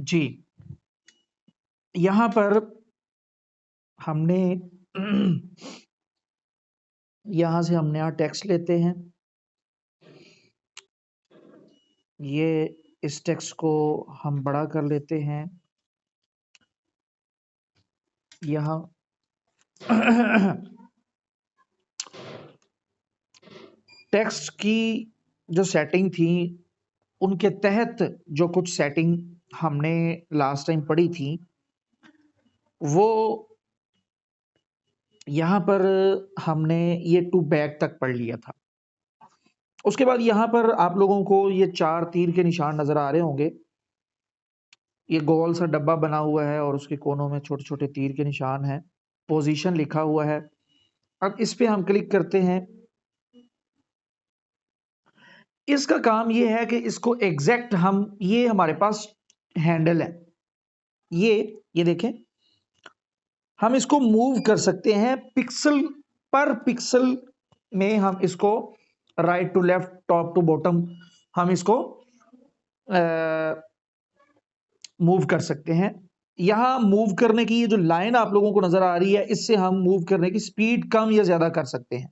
जी, यहाँ पर हमने यहाँ से हम नया टेक्स्ट लेते हैं। ये इस टेक्स्ट को हम बड़ा कर लेते हैं। यहाँ टेक्स्ट की जो सेटिंग थी उनके तहत जो कुछ सेटिंग हमने लास्ट टाइम पढ़ी थी वो यहाँ पर हमने ये टू बैक तक पढ़ लिया था। उसके बाद यहाँ पर आप लोगों को ये 4 तीर के निशान नजर आ रहे होंगे। ये गोल सा डब्बा बना हुआ है और उसके कोनों में छोटे छोटे तीर के निशान हैं। पोजीशन लिखा हुआ है। अब इस पे हम क्लिक करते हैं। इसका काम ये है कि इसको एग्जैक्ट हम ये हमारे पास हैंडल है, ये देखें, हम इसको मूव कर सकते हैं पिक्सल पर पिक्सल में। हम इसको right to left, top to bottom हम इसको मूव कर सकते हैं। यहां मूव करने की ये जो लाइन आप लोगों को नजर आ रही है, इससे हम मूव करने की स्पीड कम या ज्यादा कर सकते हैं।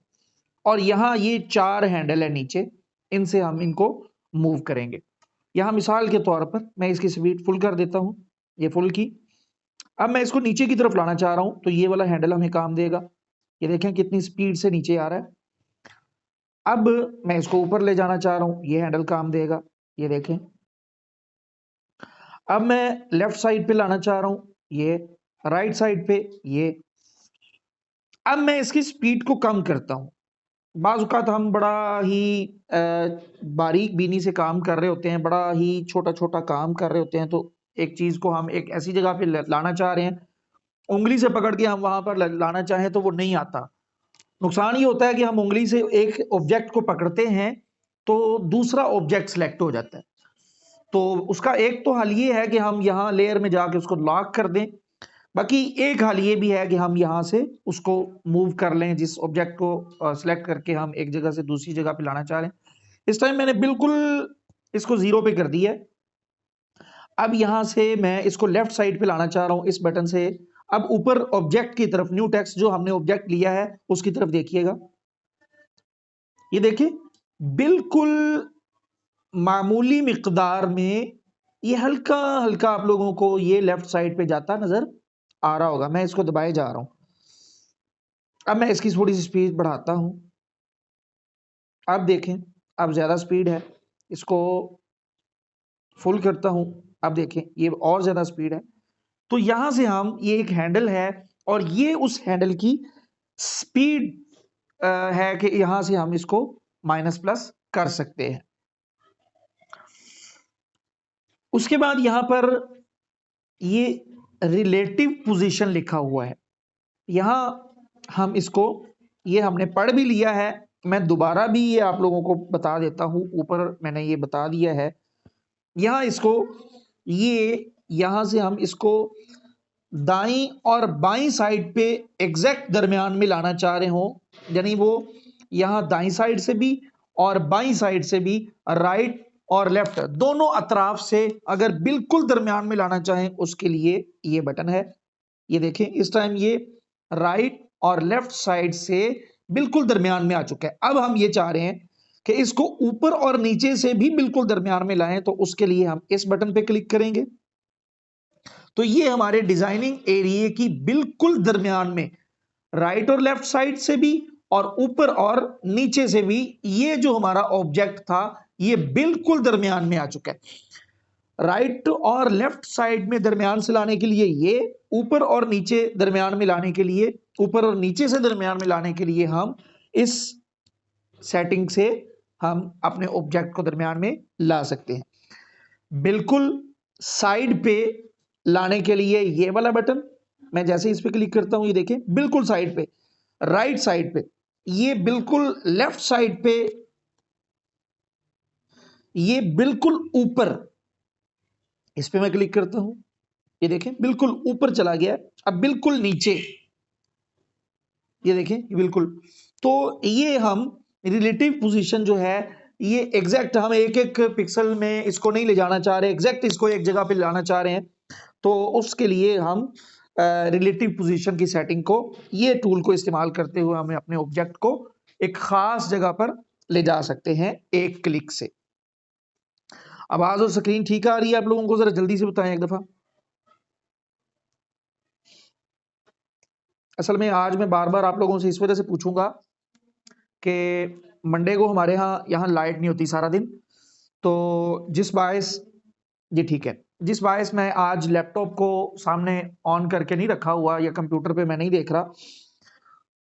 और यहां ये 4 हैंडल है नीचे, इनसे हम इनको मूव करेंगे। यहां मिसाल के तौर पर मैं इसकी स्पीड फुल कर देता हूं, ये फुल की। अब मैं इसको नीचे की तरफ लाना चाह रहा हूं तो ये वाला हैंडल हमें काम देगा। ये देखें कितनी स्पीड से नीचे आ रहा है। अब मैं इसको ऊपर ले जाना चाह रहा हूं, ये हैंडल काम देगा, ये देखें। अब मैं लेफ्ट साइड पे लाना चाह रहा हूं, ये राइट साइड पे, ये। अब मैं इसकी स्पीड को कम करता हूं। बाज़ औक़ात हम बड़ा ही बारीक बीनी से काम कर रहे होते हैं, बड़ा ही छोटा छोटा काम कर रहे होते हैं, तो एक चीज को हम एक ऐसी जगह पे लाना चाह रहे हैं, उंगली से पकड़ के हम वहां पर लाना चाहें तो वो नहीं आता। नुकसान ये होता है कि हम उंगली से एक ऑब्जेक्ट को पकड़ते हैं तो दूसरा ऑब्जेक्ट सेलेक्ट हो जाता है। तो उसका एक तो हल ये है कि हम यहाँ लेयर में जाके उसको लॉक कर दें। बाकी एक हल ये भी है कि हम यहाँ से उसको मूव कर लें, जिस ऑब्जेक्ट को सिलेक्ट करके हम एक जगह से दूसरी जगह पे लाना चाह रहे हैं। इस टाइम मैंने बिल्कुल इसको 0 पे कर दिया है। अब यहाँ से मैं इसको लेफ्ट साइड पे लाना चाह रहा हूँ इस बटन से। अब ऊपर ऑब्जेक्ट की तरफ, न्यू टेक्स्ट जो हमने ऑब्जेक्ट लिया है उसकी तरफ देखिएगा। ये देखिए बिल्कुल मामूली मिकदार में ये हल्का हल्का आप लोगों को ये लेफ्ट साइड पे जाता नजर आ रहा होगा। मैं इसको दबाए जा रहा हूं। अब मैं इसकी थोड़ी सी स्पीड बढ़ाता हूं। अब देखें, अब ज्यादा स्पीड है, इसको फुल करता हूं। अब देखें ये और ज्यादा स्पीड है। तो यहां से हम, ये एक हैंडल है और ये उस हैंडल की स्पीड है कि यहां से हम इसको माइनस प्लस कर सकते हैं। उसके बाद यहां पर ये रिलेटिव पोजीशन लिखा हुआ है। यहां हम इसको, ये हमने पढ़ भी लिया है, मैं दोबारा भी ये आप लोगों को बता देता हूं। ऊपर मैंने ये बता दिया है। यहां इसको, ये यहां से हम इसको दाई और बाई साइड पे एग्जैक्ट दरमियान में लाना चाह रहे हो, यानी वो यहां दाई साइड से भी और बाई साइड से भी, राइट और लेफ्ट दोनों अतराफ से अगर बिल्कुल दरमियान में लाना चाहें उसके लिए ये बटन है। ये देखें इस टाइम ये राइट और लेफ्ट साइड से बिल्कुल दरमियान में आ चुका है। अब हम ये चाह रहे हैं कि इसको ऊपर और नीचे से भी बिल्कुल दरमियान में लाएं, तो उसके लिए हम इस बटन पे क्लिक करेंगे। तो ये हमारे डिजाइनिंग एरिया की बिल्कुल दरमियान में, राइट और लेफ्ट साइड से भी और ऊपर और नीचे से भी, ये जो हमारा ऑब्जेक्ट था ये बिल्कुल दरमियान में आ चुका है। राइट और लेफ्ट साइड में दरमियान से लाने के लिए ये, ऊपर और नीचे दरमियान में लाने के लिए, ऊपर और नीचे से दरमियान में लाने के लिए हम इस सेटिंग से हम अपने ऑब्जेक्ट को दरमियान में ला सकते हैं। बिल्कुल साइड पे लाने के लिए ये वाला बटन, मैं जैसे इस पे क्लिक करता हूं ये देखें बिल्कुल साइड पे, राइट साइड पे, ये बिल्कुल लेफ्ट साइड पे, ये बिल्कुल ऊपर, इस पे मैं क्लिक करता हूं, ये देखें बिल्कुल ऊपर चला गया। अब बिल्कुल नीचे, ये देखें बिल्कुल। तो ये हम रिलेटिव पोजीशन जो है ये एग्जैक्ट हम एक एक पिक्सल में इसको नहीं ले जाना चाह रहे, एग्जैक्ट इसको एक जगह पे लाना चाह रहे हैं, तो उसके लिए हम रिलेटिव पोजीशन की सेटिंग को, ये टूल को इस्तेमाल करते हुए हमें अपने ऑब्जेक्ट को एक खास जगह पर ले जा सकते हैं एक क्लिक से। आवाज और स्क्रीन ठीक आ रही है आप लोगों को? जरा जल्दी से बताएं एक दफा। असल में आज मैं बार बार आप लोगों से इस वजह से पूछूंगा कि मंडे को हमारे यहाँ लाइट नहीं होती सारा दिन, तो जिस बायस, जी ठीक है, जिस बायस मैं आज लैपटॉप को सामने ऑन करके नहीं रखा हुआ या कंप्यूटर पे मैं नहीं देख रहा,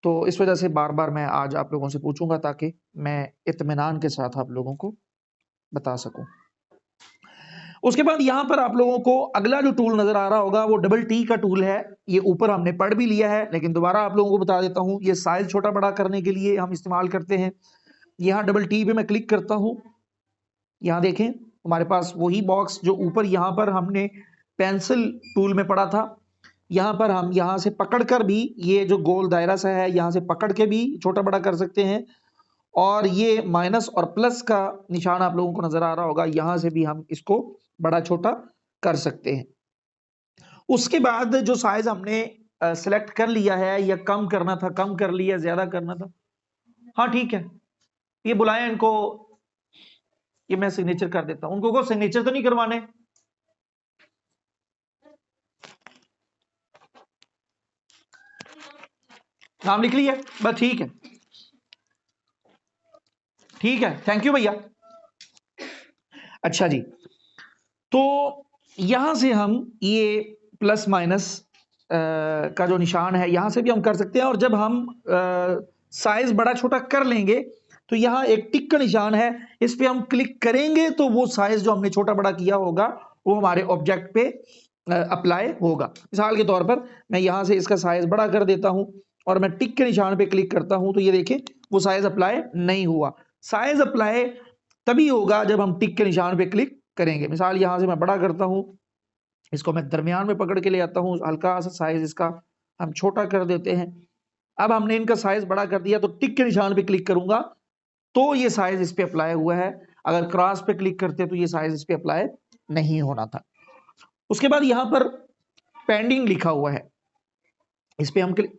तो इस वजह से बार बार मैं आज आप लोगों से पूछूंगा ताकि मैं इत्मीनान के साथ आप लोगों को बता सकूं। उसके बाद यहां पर आप लोगों को अगला जो टूल नजर आ रहा होगा वो डबल टी का टूल है। ये ऊपर हमने पढ़ भी लिया है, लेकिन दोबारा आप लोगों को बता देता हूं। ये साइज छोटा बड़ा करने के लिए हम इस्तेमाल करते हैं। यहां डबल टी पे मैं क्लिक करता हूं, यहां देखें हमारे पास वही बॉक्स जो ऊपर यहां पर हमने पेंसिल टूल में पढ़ा था, यहां पर हम यहां से पकड़कर भी, ये जो गोल दायरा सा है यहां से पकड़ के भी छोटा बड़ा कर सकते हैं, और ये माइनस और प्लस का निशान आप लोगों को नजर आ रहा होगा, यहां से भी हम इसको बड़ा छोटा कर सकते हैं। उसके बाद जो साइज हमने सिलेक्ट कर लिया है, या कम करना था कम कर लिया, ज्यादा करना था, हाँ ठीक है, ये बुलाएं इनको, ये मैं सिग्नेचर कर देता हूं। उनको को सिग्नेचर तो नहीं करवाने, नाम लिख लिया बस, ठीक है ठीक है, थैंक यू भैया। अच्छा जी, तो यहां से हम ये प्लस माइनस का जो निशान है यहां से भी हम कर सकते हैं, और जब हम साइज बड़ा छोटा कर लेंगे तो यहाँ एक टिक का निशान है, इस पे हम क्लिक करेंगे तो वो साइज जो हमने छोटा बड़ा किया होगा वो हमारे ऑब्जेक्ट पे अप्लाई होगा। मिसाल के तौर पर मैं यहां से इसका साइज बड़ा कर देता हूं और मैं टिक के निशान पे क्लिक करता हूं, तो ये देखें वो साइज अप्लाई नहीं हुआ। साइज अप्लाई तभी होगा जब हम टिक के निशान पे क्लिक करेंगे। मिसाल यहां से मैं बड़ा करता हूं, इसको मैं दरमियान में पकड़ के ले आता हूं, हल्का सा साइज इसका हम छोटा कर देते हैं। अब हमने इनका साइज बड़ा कर दिया, तो टिक के निशान पे क्लिक करूंगा तो ये साइज इस पे अप्लाई हुआ है, अगर क्रॉस पे क्लिक करते तो ये साइज इस पे अप्लाई नहीं होना था। उसके बाद यहां पर पेंडिंग लिखा हुआ है, इस पे हम क्लिक,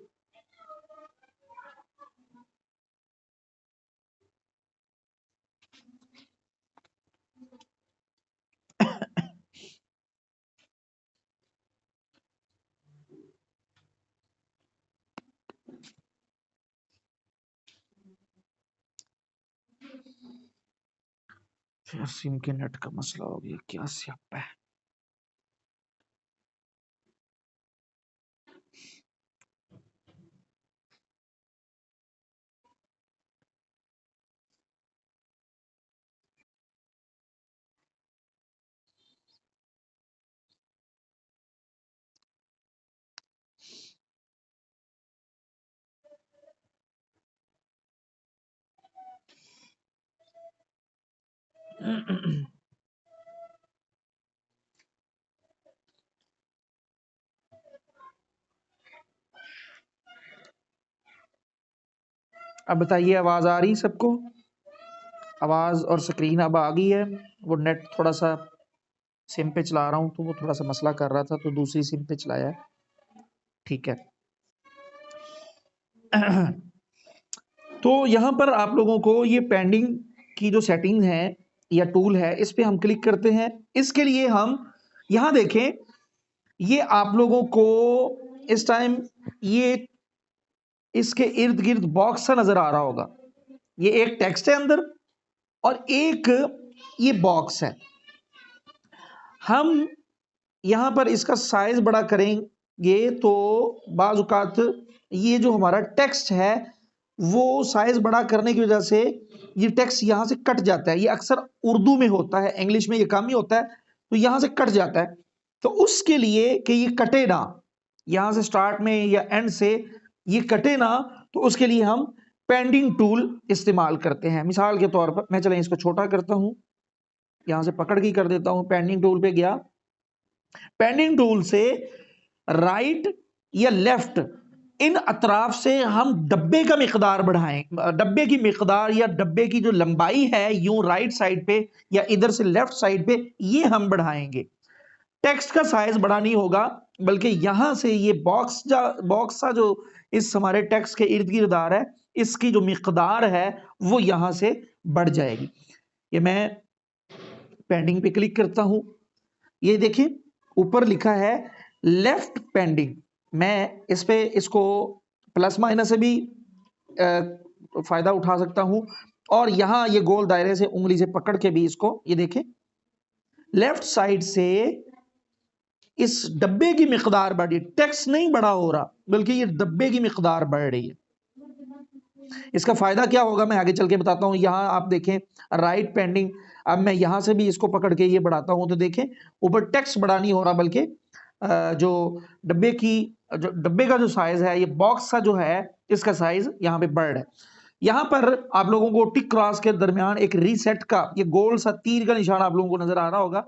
फिर सिम के नेट का मसला हो गया, क्या स्यापा है। अब बताइए, आवाज आ रही सबको? आवाज और स्क्रीन अब आ गई है। वो नेट थोड़ा सा सिम पे चला रहा हूं तो वो थोड़ा सा मसला कर रहा था, तो दूसरी सिम पे चलाया है, ठीक है। तो यहां पर आप लोगों को ये पेंडिंग की जो सेटिंग है या टूल है, इस पे हम क्लिक करते हैं। इसके लिए हम यहां देखें, ये आप लोगों को इस टाइम ये इसके इर्द गिर्द बॉक्स सा नजर आ रहा होगा। ये एक टेक्स्ट है अंदर और एक ये बॉक्स है। हम यहां पर इसका साइज बड़ा करेंगे तो बाज औकात ये जो हमारा टेक्स्ट है वो साइज बड़ा करने की वजह से ये टेक्स्ट यहां से कट जाता है। ये अक्सर उर्दू में होता है, इंग्लिश में ये कम ही होता है, तो यहां से कट जाता है। तो उसके लिए कि ये कटे ना, यहां से स्टार्ट में या एंड से ये कटे ना, तो उसके लिए हम पेंडिंग टूल इस्तेमाल करते हैं। मिसाल के तौर पर मैं चलें इसको छोटा करता हूं, यहां से पकड़ के कर देता हूं, पेंडिंग टूल पे गया, पेंडिंग टूल से राइट या लेफ्ट इन अतराफ से हम डब्बे का मिकदार बढ़ाएं, डब्बे की मिकदार या डब्बे की जो लंबाई है यूं राइट साइड पे या इधर से लेफ्ट साइड पे, ये हम बढ़ाएंगे। टेक्स्ट का साइज बड़ा नहीं होगा, बल्कि यहां से ये बॉक्स सा जो इस हमारे टेक्स्ट के इर्द गिर्द आ रहा है, इसकी जो मिकदार है वो यहां से बढ़ जाएगी। ये मैं पेंडिंग पे क्लिक करता हूं, ये देखिए ऊपर लिखा है लेफ्ट पेंडिंग। मैं इस पे इसको प्लस माइनस से भी फायदा उठा सकता हूं, और यहां ये गोल दायरे से उंगली से पकड़ के भी इसको, ये देखें लेफ्ट साइड से इस डब्बे की मिकदार बढ़ी, टेक्स्ट नहीं बड़ा हो रहा बल्कि ये डब्बे की मिकदार बढ़ रही है। इसका फायदा क्या होगा मैं आगे चल के बताता हूं। यहां आप देखें राइट पेंडिंग, अब मैं यहां से भी इसको पकड़ के ये बढ़ाता हूं तो देखें ऊपर टेक्स्ट बड़ा नहीं हो रहा, बल्कि जो डब्बे का जो साइज है, ये बॉक्स का जो है इसका साइज यहां पे बढ़ है। यहां पर आप लोगों को टिक क्रॉस के दरमियान एक रीसेट का ये गोल सा तीर का निशान आप लोगों को नजर आ रहा होगा।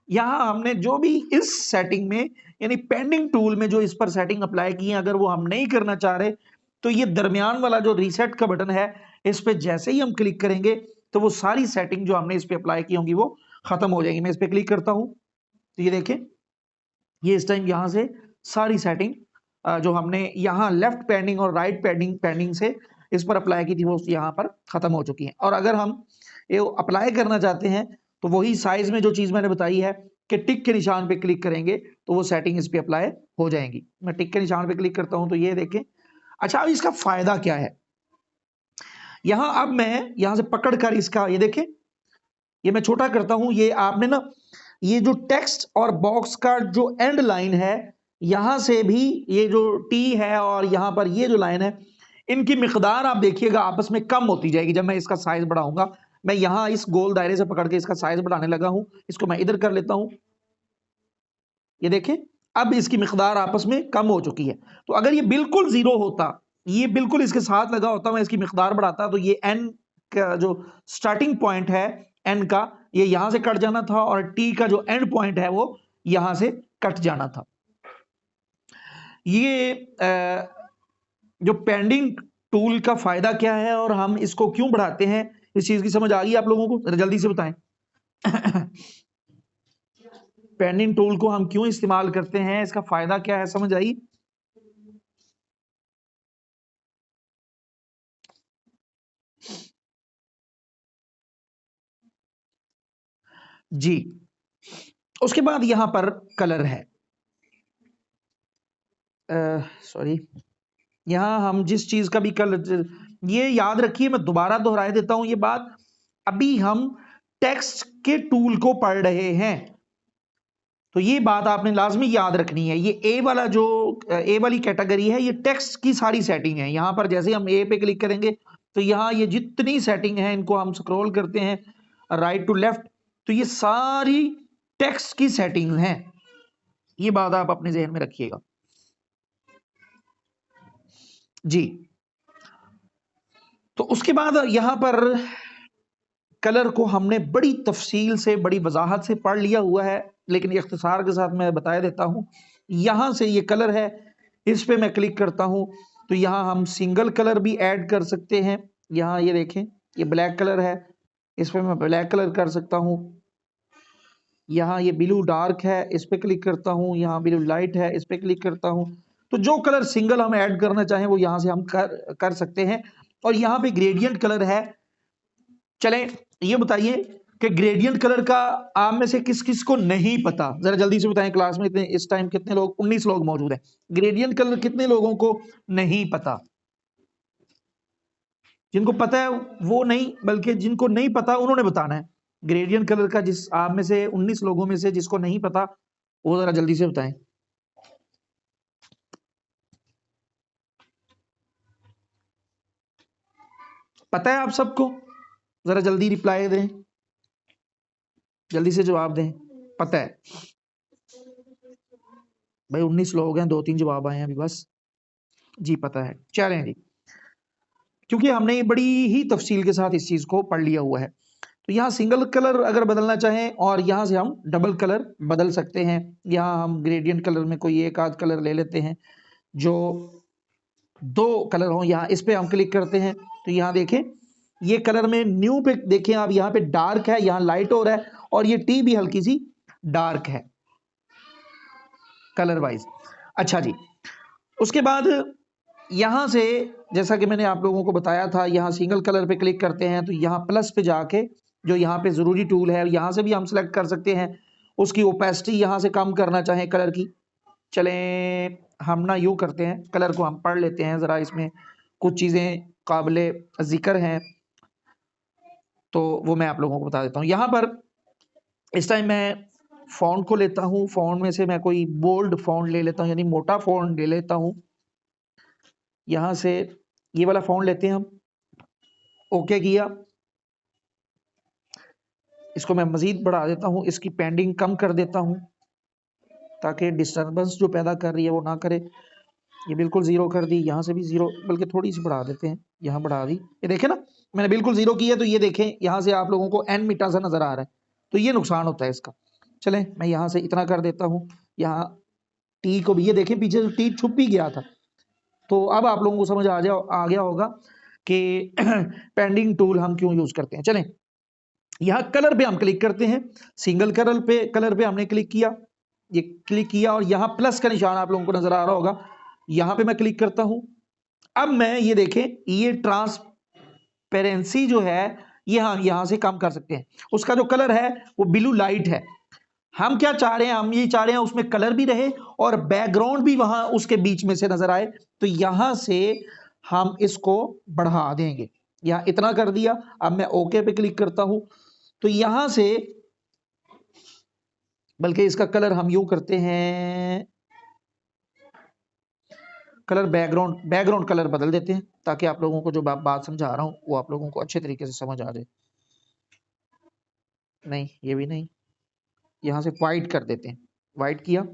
यहां हमने जो भी इस सेटिंग में यानी पेंडिंग टूल में जो इस पर सेटिंग अप्लाई की है, अगर वो हम नहीं करना चाह रहे तो ये दरमियान वाला जो रीसेट का बटन है, इस पे जैसे ही हम क्लिक करेंगे तो वो सारी सेटिंग जो हमने इस पे अप्लाई की होंगी वो खत्म हो जाएगी। मैं इस पे क्लिक करता हूं तो ये देखें, ये इस टाइम यहां से सारी सेटिंग जो हमने यहां लेफ्ट पेंडिंग और राइट पेंडिंग से इस पर अप्लाई की थी वो यहां पर खत्म हो चुकी है। और अगर हम ये अप्लाई करना चाहते हैं तो वही साइज में जो चीज मैंने बताई है कि टिक के निशान पे क्लिक करेंगे तो वो सेटिंग इस पे अप्लाई हो जाएंगी। मैं टिक के निशान पे क्लिक करता हूं तो ये देखें। अच्छा, अब इसका फायदा क्या है, यहां अब मैं यहां से पकड़ कर इसका ये देखें, ये मैं छोटा करता हूं, ये आपने ना ये जो टेक्स्ट और बॉक्स का जो एंड लाइन है, यहां से भी ये जो टी है और यहां पर ये जो लाइन है, इनकी मिकदार आप देखिएगा आपस में कम होती जाएगी जब मैं इसका साइज बढ़ाऊंगा। मैं यहां इस गोल दायरे से पकड़ के इसका साइज बढ़ाने लगा हूं, इसको मैं इधर कर लेता हूं, ये देखें अब इसकी मिकदार आपस में कम हो चुकी है। तो अगर ये बिल्कुल जीरो होता, ये बिल्कुल इसके साथ लगा होता, मैं इसकी मिकदार बढ़ाता तो ये एन का जो स्टार्टिंग पॉइंट है एन का, ये यहां से कट जाना था और टी का जो एंड पॉइंट है वो यहां से कट जाना था। ये जो पेंडिंग टूल का फायदा क्या है और हम इसको क्यों बढ़ाते हैं, इस चीज की समझ आ गई आप लोगों को? जल्दी से बताएं। पेंडिंग टूल को हम क्यों इस्तेमाल करते हैं, इसका फायदा क्या है, समझ आई? जी, उसके बाद यहां पर कलर है, सॉरी, यहां हम जिस चीज का भी कलर, ये याद रखिए मैं दोबारा दोहराए देता हूं ये बात, अभी हम टेक्स्ट के टूल को पढ़ रहे हैं तो ये बात आपने लाजमी याद रखनी है। ये ए वाला जो ए वाली कैटेगरी है, ये टेक्स्ट की सारी सेटिंग है। यहां पर जैसे हम ए पे क्लिक करेंगे तो यहां ये जितनी सेटिंग है इनको हम स्क्रॉल करते हैं राइट टू लेफ्ट, तो ये सारी टेक्स्ट की सेटिंग है। ये बात आप अपने जहन में रखिएगा जी। तो उसके बाद यहां पर कलर को हमने बड़ी तफसील से बड़ी वजाहत से पढ़ लिया हुआ है, लेकिन इख्तिसार के साथ मैं बता देता हूं। यहां से ये कलर है, इस पे मैं क्लिक करता हूं तो यहां हम सिंगल कलर भी ऐड कर सकते हैं। यहां ये देखें, ये ब्लैक कलर है, इस पे मैं ब्लैक कलर कर सकता हूं। यहाँ ये ब्लू डार्क है, इस पे क्लिक करता हूँ। यहाँ ब्लू लाइट है, इस पे क्लिक करता हूँ। तो जो कलर सिंगल हम ऐड करना चाहें वो यहाँ से हम कर सकते हैं। और यहाँ पे ग्रेडियंट कलर है। चलें ये बताइए कि ग्रेडियंट कलर का आप में से किस किस को नहीं पता, जरा जल्दी से बताएं। क्लास में इतने इस टाइम कितने लोग? 19 लोग मौजूद हैं। ग्रेडियंट कलर कितने लोगों को नहीं पता? जिनको पता है वो नहीं, बल्कि जिनको नहीं पता उन्होंने बताना है। ग्रेडियंट कलर का जिस आप में से 19 लोगों में से जिसको नहीं पता वो जरा जल्दी से बताएं। पता है आप सबको? जरा जल्दी रिप्लाई दें, जल्दी से जवाब दें। पता है भाई, 19 लोग हैं, 2-3 जवाब आए हैं अभी बस। जी पता है, चलें जी। क्योंकि हमने ये बड़ी ही तफसील के साथ इस चीज को पढ़ लिया हुआ है। तो यहाँ सिंगल कलर अगर बदलना चाहें और यहाँ से हम डबल कलर बदल सकते हैं। यहाँ हम ग्रेडियंट कलर में कोई एक आध कलर ले लेते हैं जो दो कलर हो, यहाँ इस पे हम क्लिक करते हैं तो यहाँ देखें ये कलर में न्यू पे देखें आप, यहाँ पे डार्क है, यहाँ लाइट हो रहा है, और ये टी भी हल्की सी डार्क है कलर वाइज। अच्छा जी, उसके बाद यहां से जैसा कि मैंने आप लोगों को बताया था, यहां सिंगल कलर पे क्लिक करते हैं तो यहां प्लस पे जाके जो यहाँ पे जरूरी टूल है यहां से भी हम सिलेक्ट कर सकते हैं, उसकी ओपेसिटी यहां से कम करना चाहें कलर की। चलें हम ना यूं करते हैं, कलर को हम पढ़ लेते हैं जरा, इसमें कुछ चीजें काबिले जिक्र हैं तो वो मैं आप लोगों को बता देता हूँ। यहाँ पर इस टाइम मैं फॉन्ट को लेता हूँ, फॉन्ट में से मैं कोई बोल्ड फॉन्ट ले लेता हूँ, यानी मोटा फॉन्ट ले लेता हूँ। यहां से ये वाला फॉन्ट लेते हैं हम, ओके किया, इसको मैं मजीद बढ़ा देता हूं, इसकी पेंडिंग कम कर देता हूं ताकि डिस्टरबेंस जो पैदा कर रही है वो ना करे। ये बिल्कुल जीरो कर दी, यहां से भी जीरो, बल्कि थोड़ी सी बढ़ा देते हैं, यहां बढ़ा दी, ये देखें ना मैंने बिल्कुल जीरो किया, तो ये देखें यहां से आप लोगों को एन मिटा सा नजर आ रहा है, तो ये नुकसान होता है इसका। चलें मैं यहां से इतना कर देता हूं, यहाँ टी को भी ये देखें पीछे टी छुप भी गया था, तो अब आप लोगों को समझ आ गया होगा कि पेंडिंग टूल हम क्यों यूज करते हैं। चलें यहां कलर पे हम क्लिक करते हैं, सिंगल कलर पे हमने क्लिक किया, ये क्लिक किया और यहां प्लस का निशान आप लोगों को नजर आ रहा होगा, यहां पे मैं क्लिक करता हूं। अब मैं ये देखें ये ट्रांसपेरेंसी जो है ये हम यहां से कम कर सकते हैं, उसका जो कलर है वो ब्लू लाइट है। हम क्या चाह रहे हैं, हम ये चाह रहे हैं उसमें कलर भी रहे और बैकग्राउंड भी वहां उसके बीच में से नजर आए, तो यहां से हम इसको बढ़ा देंगे, यहां इतना कर दिया। अब मैं ओके पे क्लिक करता हूं तो यहां से, बल्कि इसका कलर हम यूं करते हैं, कलर बैकग्राउंड कलर बदल देते हैं ताकि आप लोगों को जो बात समझा रहा हूं वो आप लोगों को अच्छे तरीके से समझ आ जाए। नहीं ये भी नहीं, यहां से व्हाइट कर देते हैं, व्हाइट किया।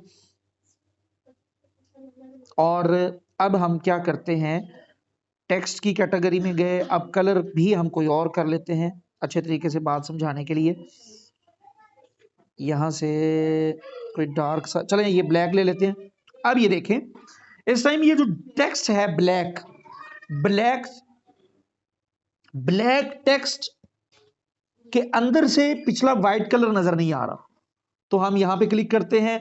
और अब हम क्या करते हैं, टेक्स्ट की कैटेगरी में गए, अब कलर भी हम कोई और कर लेते हैं अच्छे तरीके से बात समझाने के लिए। यहां से कोई डार्क सा, चलें ये ब्लैक ले लेते हैं। अब ये देखें इस टाइम ये जो टेक्स्ट है ब्लैक ब्लैक ब्लैक टेक्स्ट के अंदर से पिछला व्हाइट कलर नजर नहीं आ रहा, तो हम यहां पे क्लिक करते हैं,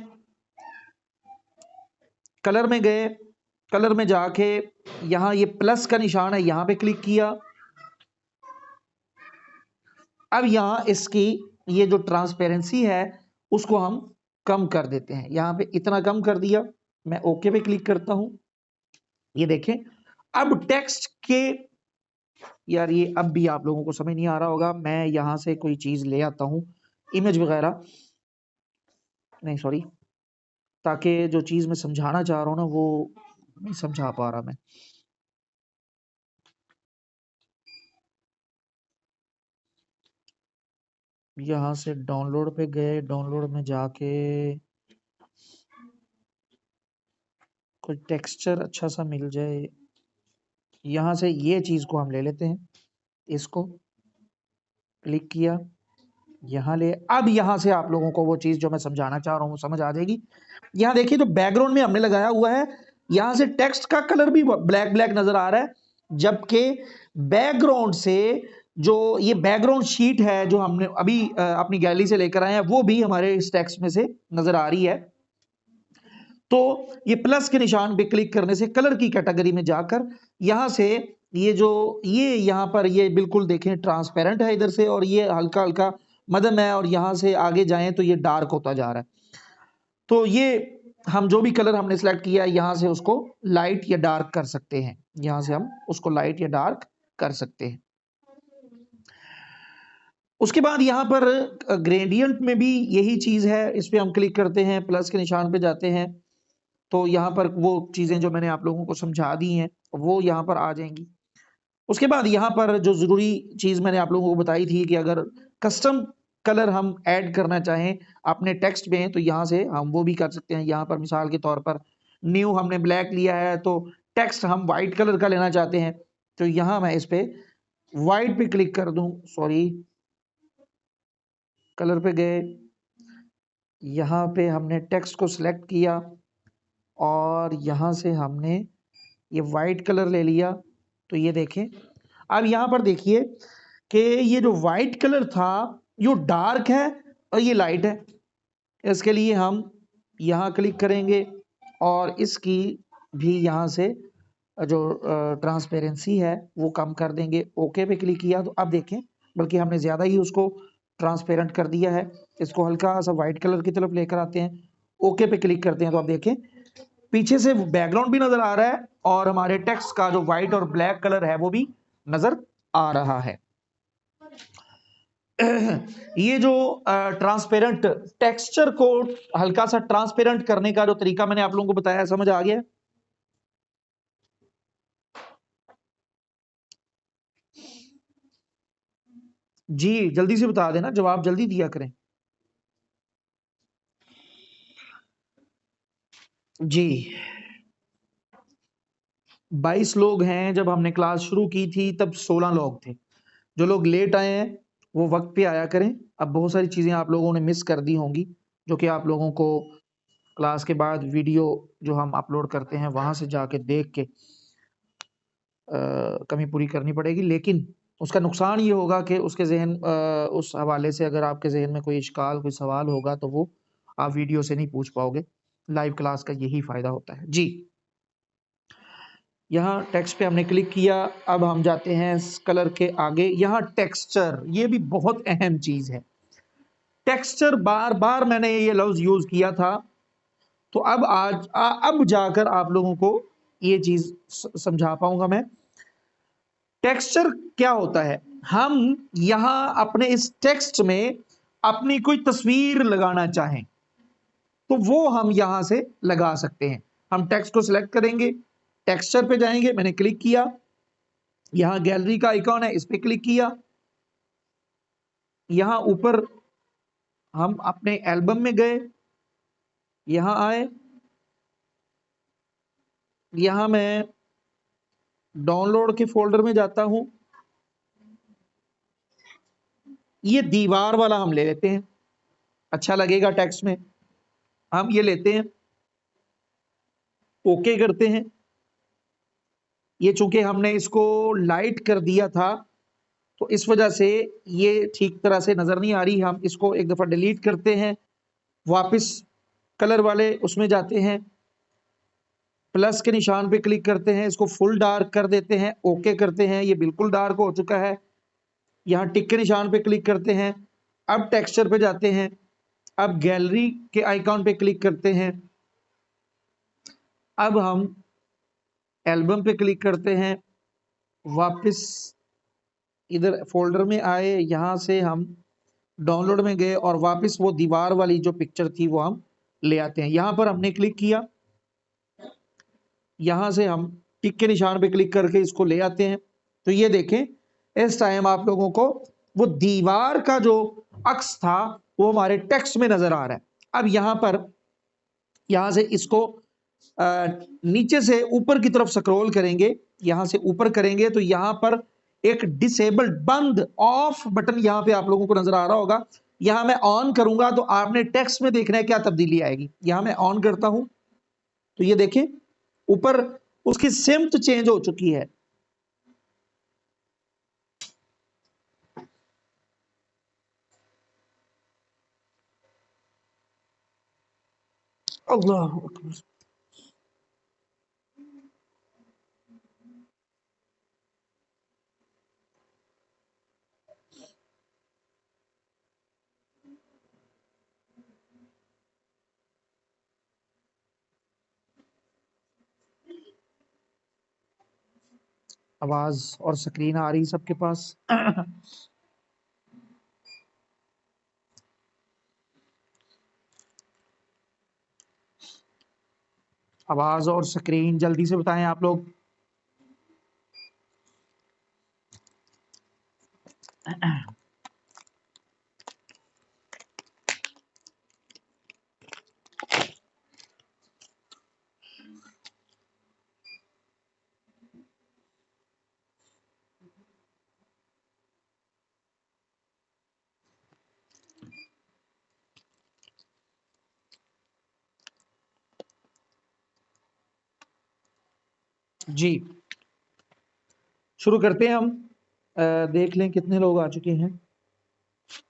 कलर में गए, कलर में जाके यहां ये प्लस का निशान है यहां पे क्लिक किया। अब यहां इसकी ये जो ट्रांसपेरेंसी है उसको हम कम कर देते हैं, यहां पे इतना कम कर दिया, मैं ओके पे क्लिक करता हूं। ये देखें अब टेक्स्ट के, यार ये अब भी आप लोगों को समझ नहीं आ रहा होगा, मैं यहां से कोई चीज ले आता हूं इमेज वगैरह, नहीं सॉरी, ताकि जो चीज मैं समझाना चाह रहा हूं ना वो नहीं समझा पा रहा मैं। यहां से डाउनलोड पे गए, डाउनलोड में जाके कोई टेक्सचर अच्छा सा मिल जाए, यहां से ये चीज को हम ले लेते हैं, इसको क्लिक किया, यहाँ ले, अब यहां से आप लोगों को वो चीज जो मैं समझाना चाह रहा हूँ समझ आ जाएगी। यहाँ देखिए जो बैकग्राउंड में हमने लगाया हुआ है, यहां से टेक्स्ट का कलर भी ब्लैक ब्लैक नजर आ रहा है, जबकि बैकग्राउंड से जो ये बैकग्राउंड शीट है जो हमने अभी अपनी गैलरी से लेकर आए हैं वो भी हमारे इस टेक्स्ट में से नजर आ रही है। तो ये प्लस के निशान पे क्लिक करने से कलर की कैटेगरी में जाकर यहां से ये जो ये यहां पर ये बिल्कुल देखें ट्रांसपेरेंट है इधर से, और ये हल्का हल्का मध्यम है, और यहां से आगे जाएं तो ये डार्क होता जा रहा है। तो ये हम जो भी कलर हमने सेलेक्ट किया है यहां से उसको लाइट या डार्क कर सकते हैं, यहां से हम उसको लाइट या डार्क कर सकते हैं। उसके बाद यहाँ पर ग्रेडियंट में भी यही चीज है, इस पे हम क्लिक करते हैं, प्लस के निशान पे जाते हैं, तो यहाँ पर वो चीजें जो मैंने आप लोगों को समझा दी हैं वो यहाँ पर आ जाएंगी। उसके बाद यहाँ पर जो जरूरी चीज मैंने आप लोगों को बताई थी कि अगर कस्टम कलर हम ऐड करना चाहें अपने टेक्स्ट में तो यहाँ से हम वो भी कर सकते हैं। यहाँ पर मिसाल के तौर पर न्यू हमने ब्लैक लिया है तो टेक्स्ट हम वाइट कलर का लेना चाहते हैं, तो यहाँ मैं इस पे वाइट पे क्लिक कर दूं, सॉरी कलर पे गए, यहाँ पे हमने टेक्स्ट को सिलेक्ट किया और यहाँ से हमने ये वाइट कलर ले लिया तो ये देखें। अब यहां पर देखिए कि ये जो वाइट कलर था ये डार्क है और ये लाइट है। इसके लिए हम यहां क्लिक करेंगे और इसकी भी यहां से जो ट्रांसपेरेंसी है वो कम कर देंगे। ओके पे क्लिक किया तो अब देखें, बल्कि हमने ज़्यादा ही उसको ट्रांसपेरेंट कर दिया है। इसको हल्का सा वाइट कलर की तरफ लेकर आते हैं, ओके पे क्लिक करते हैं तो आप देखें पीछे से बैकग्राउंड भी नजर आ रहा है और हमारे टेक्स्ट का जो व्हाइट और ब्लैक कलर है वो भी नजर आ रहा है। ये जो ट्रांसपेरेंट टेक्सचर को हल्का सा ट्रांसपेरेंट करने का जो तरीका मैंने आप लोगों को बताया, समझ आ गया? जी जल्दी से बता देना, जवाब जल्दी दिया करें। जी 22 लोग हैं, जब हमने क्लास शुरू की थी तब 16 लोग थे। जो लोग लेट आए हैं वो वक्त पे आया करें। अब बहुत सारी चीज़ें आप लोगों ने मिस कर दी होंगी जो कि आप लोगों को क्लास के बाद वीडियो जो हम अपलोड करते हैं वहां से जाके देख के कमी पूरी करनी पड़ेगी। लेकिन उसका नुकसान ये होगा कि उसके जहन उस हवाले से अगर आपके जहन में कोई इश्काल कोई सवाल होगा तो वो आप वीडियो से नहीं पूछ पाओगे। लाइव क्लास का यही फायदा होता है। जी यहाँ टेक्स्ट पे हमने क्लिक किया, अब हम जाते हैं कलर के आगे। यहाँ टेक्सचर, ये भी बहुत अहम चीज है। टेक्सचर बार बार मैंने ये लफ्ज यूज किया था, तो अब अब जाकर आप लोगों को ये चीज समझा पाऊंगा मैं। टेक्सचर क्या होता है? हम यहां अपने इस टेक्स्ट में अपनी कोई तस्वीर लगाना चाहें तो वो हम यहां से लगा सकते हैं। हम टेक्स्ट को सिलेक्ट करेंगे, टेक्सचर पे जाएंगे, मैंने क्लिक किया, यहां गैलरी का आइकॉन है, इस पे क्लिक किया, यहां ऊपर हम अपने एल्बम में गए, यहां आए, यहां मैं डाउनलोड के फोल्डर में जाता हूं। ये दीवार वाला हम ले लेते हैं, अच्छा लगेगा टेक्स्ट में, हम ये लेते हैं, ओके करते हैं। ये चूंकि हमने इसको लाइट कर दिया था तो इस वजह से ये ठीक तरह से नजर नहीं आ रही। हम इसको एक दफा डिलीट करते हैं, वापस कलर वाले उसमें जाते हैं, प्लस के निशान पे क्लिक करते हैं, इसको फुल डार्क कर देते हैं, ओके करते हैं, ये बिल्कुल डार्क हो चुका है। यहाँ टिक के निशान पे क्लिक करते हैं, अब टेक्सचर पे जाते हैं, अब गैलरी के आइकॉन पे क्लिक करते हैं, अब हम एल्बम पे क्लिक करते हैं, वापस इधर फोल्डर में आए, यहां से हम डाउनलोड में गए और वापस वो दीवार वाली जो पिक्चर थी वो हम ले आते हैं। यहां पर हमने क्लिक किया, यहां से हम टिक के निशान पे क्लिक करके इसको ले आते हैं। तो ये देखें इस टाइम आप लोगों को वो दीवार का जो अक्स था वो हमारे टेक्स्ट में नजर आ रहा है। अब यहां पर यहां से इसको नीचे से ऊपर की तरफ स्क्रॉल करेंगे, यहां से ऊपर करेंगे तो यहां पर एक डिसेबल्ड बंद ऑफ बटन यहां पे आप लोगों को नजर आ रहा होगा। यहां मैं ऑन करूंगा तो आपने टेक्स्ट में देखना है क्या तब्दीली आएगी। यहां मैं ऑन करता हूं तो ये देखें ऊपर उसकी सिमत चेंज हो चुकी है। अल्लाह अकबर। आवाज और स्क्रीन आ रही सबके पास? आवाज और स्क्रीन जल्दी से बताएं आप लोग। जी शुरू करते हैं हम। देख लें कितने लोग आ चुके हैं।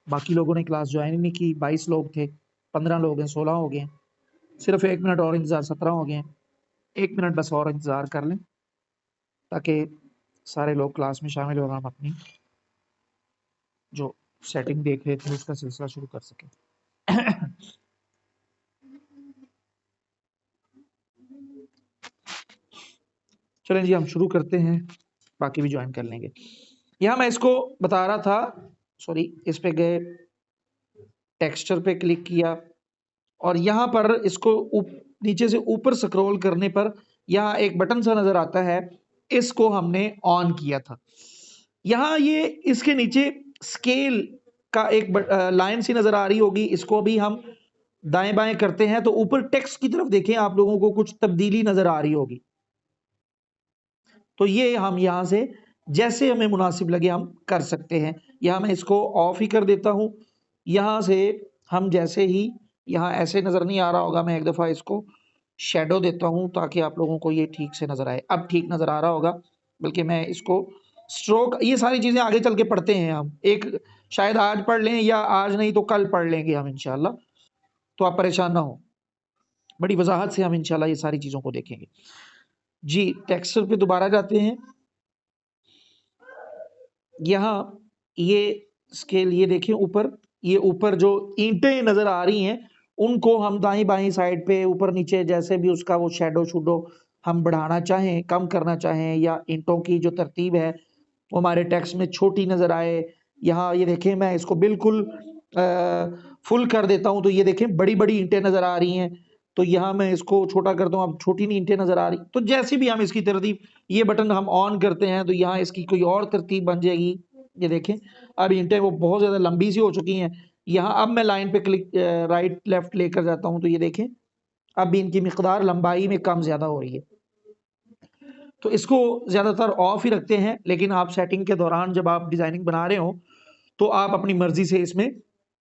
बाकी लोगों ने क्लास ज्वाइन नहीं की। 22 लोग थे, 15 लोग हैं, 16 हो गए हैं। सिर्फ 1 मिनट और इंतज़ार, 17 हो गए हैं। 1 मिनट बस और इंतज़ार कर लें ताकि सारे लोग क्लास में शामिल होकर हम अपनी जो सेटिंग देख रहे थे उसका सिलसिला शुरू कर सकें। चलें जी, हम शुरू करते हैं, बाकी भी ज्वाइन कर लेंगे। यहाँ मैं इसको बता रहा था, सॉरी, इस पे गए, टेक्सचर पे क्लिक किया और यहाँ पर इसको नीचे से ऊपर स्क्रॉल करने पर यहाँ एक बटन सा नजर आता है, इसको हमने ऑन किया था। यहाँ ये इसके नीचे स्केल का एक लाइन सी नजर आ रही होगी, इसको भी हम दाएं बाएं करते हैं तो ऊपर टेक्स्ट की तरफ देखें, आप लोगों को कुछ तब्दीली नजर आ रही होगी। तो ये हम यहाँ से जैसे हमें मुनासिब लगे हम कर सकते हैं। यहाँ मैं इसको ऑफ ही कर देता हूँ। यहाँ से हम जैसे ही, यहाँ ऐसे नज़र नहीं आ रहा होगा, मैं एक दफ़ा इसको शेडो देता हूँ ताकि आप लोगों को ये ठीक से नज़र आए। अब ठीक नज़र आ रहा होगा, बल्कि मैं इसको स्ट्रोक, ये सारी चीज़ें आगे चल के पढ़ते हैं हम, एक शायद आज पढ़ लें या आज नहीं तो कल पढ़ लेंगे हम इंशाल्लाह, तो आप परेशान ना हो। बड़ी वजाहत से हम इंशाल्लाह ये सारी चीज़ों को देखेंगे। जी टेक्सचर पे दोबारा जाते हैं। यहाँ ये स्केल, ये देखें ऊपर, ये ऊपर जो ईंटें नजर आ रही हैं उनको हम दाई बाई साइड पे ऊपर नीचे जैसे भी उसका वो शेडो शूडो हम बढ़ाना चाहें, कम करना चाहें, या ईंटों की जो तरतीब है वो हमारे टेक्स्ट में छोटी नजर आए। यहाँ ये देखें, मैं इसको बिल्कुल फुल कर देता हूँ तो ये देखें बड़ी बड़ी ईंटें नजर आ रही हैं। तो यहाँ मैं इसको छोटा करता हूँ, अब छोटी नहीं ईंटें नजर आ रही। तो जैसे भी हम इसकी तरतीब, ये बटन हम ऑन करते हैं तो यहाँ इसकी कोई और तरतीब बन जाएगी। ये देखें अब ईंटें वो बहुत ज्यादा लंबी सी हो चुकी हैं। यहाँ अब मैं लाइन पे क्लिक राइट लेफ्ट लेकर जाता हूँ तो ये देखें अब भी इनकी मिकदार लंबाई में कम ज्यादा हो रही है। तो इसको ज्यादातर ऑफ ही रखते हैं, लेकिन आप सेटिंग के दौरान जब आप डिजाइनिंग बना रहे हो तो आप अपनी मर्जी से इसमें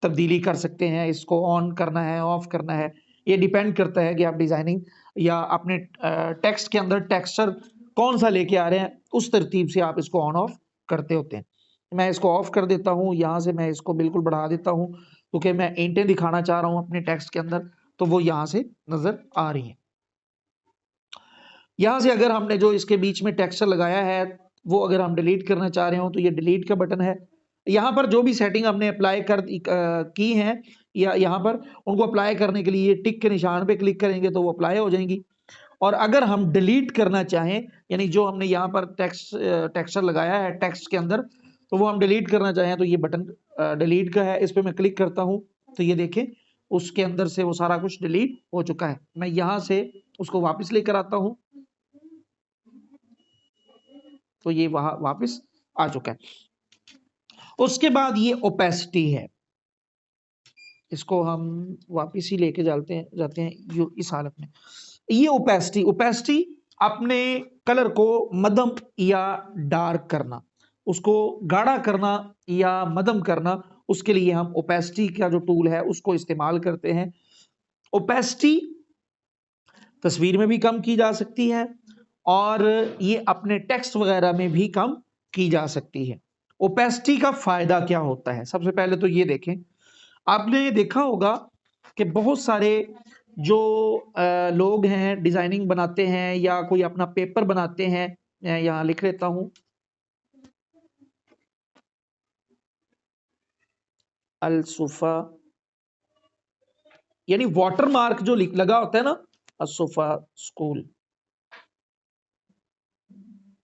तब्दीली कर सकते हैं। इसको ऑन करना है, ऑफ करना है, ये डिपेंड करता है कि आप डिजाइनिंग या अपने टेक्स्ट के अंदर टेक्सचर कौन सा लेके आ रहे हैं, उस तरतीब से आप इसको ऑन ऑफ करते होते हैं। मैं इसको ऑफ कर देता हूँ, यहाँ से मैं इसको बिल्कुल बढ़ा देता हूँ क्योंकि मैं ईंटें दिखाना चाह रहा हूँ अपने टेक्स्ट के अंदर, तो वो यहाँ से नजर आ रही हैं। यहाँ से अगर हमने जो इसके बीच में टेक्सचर लगाया है वो अगर हम डिलीट करना चाह रहे हो तो ये डिलीट का बटन है। यहाँ पर जो भी सेटिंग हमने अप्लाई की हैं या यहाँ पर उनको अप्लाई करने के लिए टिक के निशान पे क्लिक करेंगे तो वो अप्लाई हो जाएंगी। और अगर हम डिलीट करना चाहें, यानी जो हमने यहाँ पर टेक्सचर लगाया है टेक्स्ट के अंदर, तो वो हम डिलीट करना चाहें तो ये बटन डिलीट का है, इस पर मैं क्लिक करता हूँ तो ये देखें उसके अंदर से वो सारा कुछ डिलीट हो चुका है। मैं यहाँ से उसको वापस लेकर आता हूँ तो ये वहां वापस आ चुका है। उसके बाद ये ओपेसिटी है, इसको हम वापस ही लेके जाते हैं इस हालत में। ये ओपेसिटी अपने कलर को मध्यम या डार्क करना, उसको गाढ़ा करना या मध्यम करना, उसके लिए हम ओपेसिटी का जो टूल है उसको इस्तेमाल करते हैं। ओपेसिटी तस्वीर में भी कम की जा सकती है और ये अपने टेक्स्ट वगैरह में भी कम की जा सकती है। ओपेसिटी का फायदा क्या होता है, सबसे पहले तो ये देखें, आपने देखा होगा कि बहुत सारे जो लोग हैं डिजाइनिंग बनाते हैं या कोई अपना पेपर बनाते हैं, मैं यहाँ लिख लेता हूं अल-सुफा, यानी वाटर मार्क जो लगा होता है ना, अल-सुफा स्कूल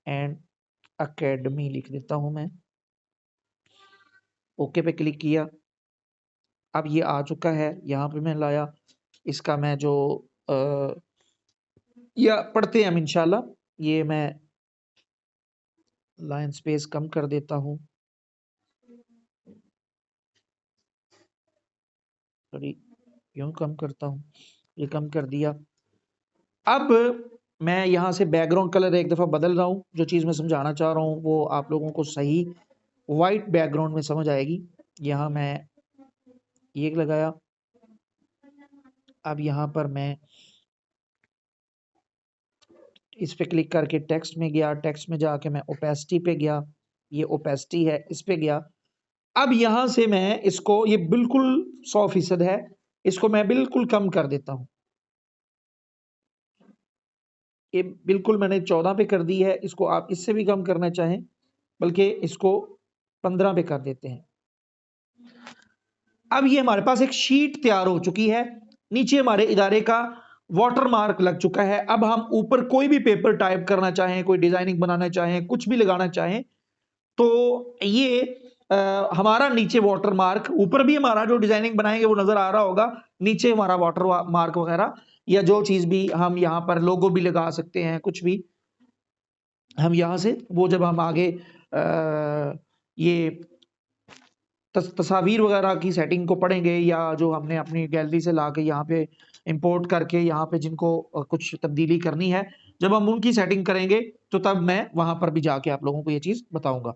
एंड एकेडमी लिख देता हूं मैं, ओके पे क्लिक किया। अब ये आ चुका है, यहाँ पे मैं लाया इसका, मैं जो या पढ़ते हैं हम इंशाल्लाह, ये मैं लाइन स्पेस कम कर देता हूँ, सॉरी यूं कम करता हूँ, ये कम कर दिया। अब मैं यहाँ से बैकग्राउंड कलर एक दफ़ा बदल रहा हूँ, जो चीज़ मैं समझाना चाह रहा हूँ वो आप लोगों को सही वाइट बैकग्राउंड में समझ आएगी। यहाँ मैं ये लगाया, अब यहाँ पर मैं इस पे क्लिक करके टेक्स्ट में गया, टेक्स्ट में जाके मैं ओपेसिटी पे गया, ये ओपेसिटी है, इस पे गया। अब यहां से मैं इसको, ये बिल्कुल 100% है, इसको मैं बिल्कुल कम कर देता हूं। ये बिल्कुल मैंने 14 पे कर दी है, इसको आप इससे भी कम करना चाहें, बल्कि इसको 15 पे कर देते हैं। अब ये हमारे पास एक शीट तैयार हो चुकी है, नीचे हमारे इदारे का वाटर मार्क लग चुका है। अब हम ऊपर कोई भी पेपर टाइप करना चाहें, कोई डिजाइनिंग बनाना चाहें, कुछ भी लगाना चाहें, तो ये हमारा नीचे वाटर मार्क, ऊपर भी हमारा जो डिजाइनिंग बनाएंगे वो नजर आ रहा होगा, नीचे हमारा वाटर मार्क वगैरह, या जो चीज भी हम यहाँ पर लोगो भी लगा सकते हैं, कुछ भी हम यहाँ से, वो जब हम आगे ये तस्वीर वगैरह की सेटिंग को पढ़ेंगे, या जो हमने अपनी गैलरी से ला के यहाँ पे इंपोर्ट करके यहाँ पे जिनको कुछ तब्दीली करनी है, जब हम उनकी सेटिंग करेंगे तो तब मैं वहां पर भी जाके आप लोगों को ये चीज बताऊंगा।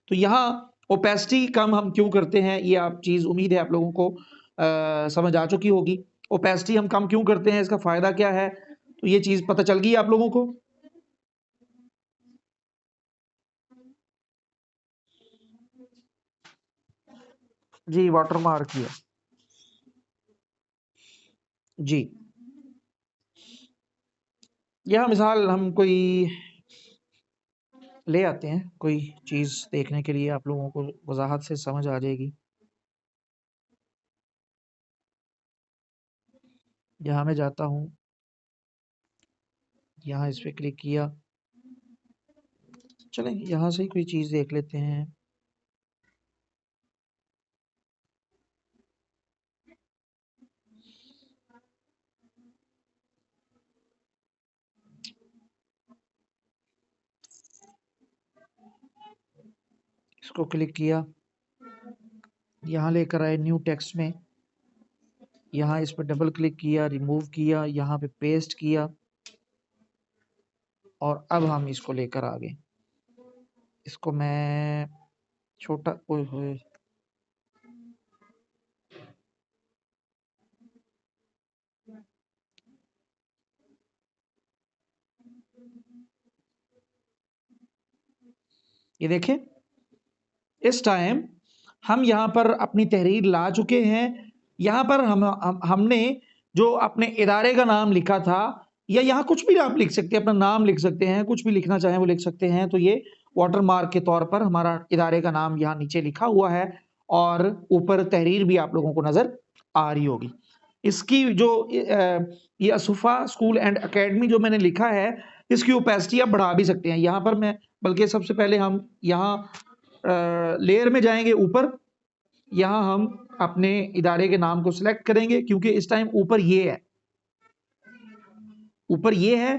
तो यहाँ ओपेसिटी कम हम क्यों करते हैं, ये आप चीज उम्मीद है आप लोगों को समझ आ चुकी होगी। ओपेसिटी हम कम क्यों करते हैं, इसका फायदा क्या है, तो ये चीज पता चल गई आप लोगों को। जी वाटर मार्क किया जी। यह मिसाल हम कोई ले आते हैं, कोई चीज देखने के लिए आप लोगों को वजाहत से समझ आ जाएगी। यहाँ मैं जाता हूँ, यहाँ इस पे क्लिक किया, चलें यहाँ से ही कोई चीज देख लेते हैं। इसको क्लिक किया, यहाँ लेकर आए न्यू टेक्स्ट में, यहाँ इस पर डबल क्लिक किया, रिमूव किया, यहाँ पे पेस्ट किया, और अब हम इसको लेकर आ गए। इसको मैं छोटा, ओए होए, ये देखें, इस टाइम हम यहाँ पर अपनी तहरीर ला चुके हैं। यहाँ पर हमने जो अपने इदारे का नाम लिखा था, या यहाँ कुछ भी आप लिख सकते हैं, अपना नाम लिख सकते हैं, कुछ भी लिखना चाहें वो लिख सकते हैं। तो ये वाटर मार्क के तौर पर हमारा इदारे का नाम यहाँ नीचे लिखा हुआ है, और ऊपर तहरीर भी आप लोगों को नजर आ रही होगी। इसकी जो ये असुफा स्कूल एंड एकेडमी जो मैंने लिखा है, इसकी ओपेसिटी आप बढ़ा भी सकते हैं। यहाँ पर मैं, बल्कि सबसे पहले हम यहाँ लेयर में जाएंगे ऊपर, यहाँ हम अपने इदारे के नाम को सिलेक्ट करेंगे, क्योंकि इस टाइम ऊपर ये है, ऊपर ये है,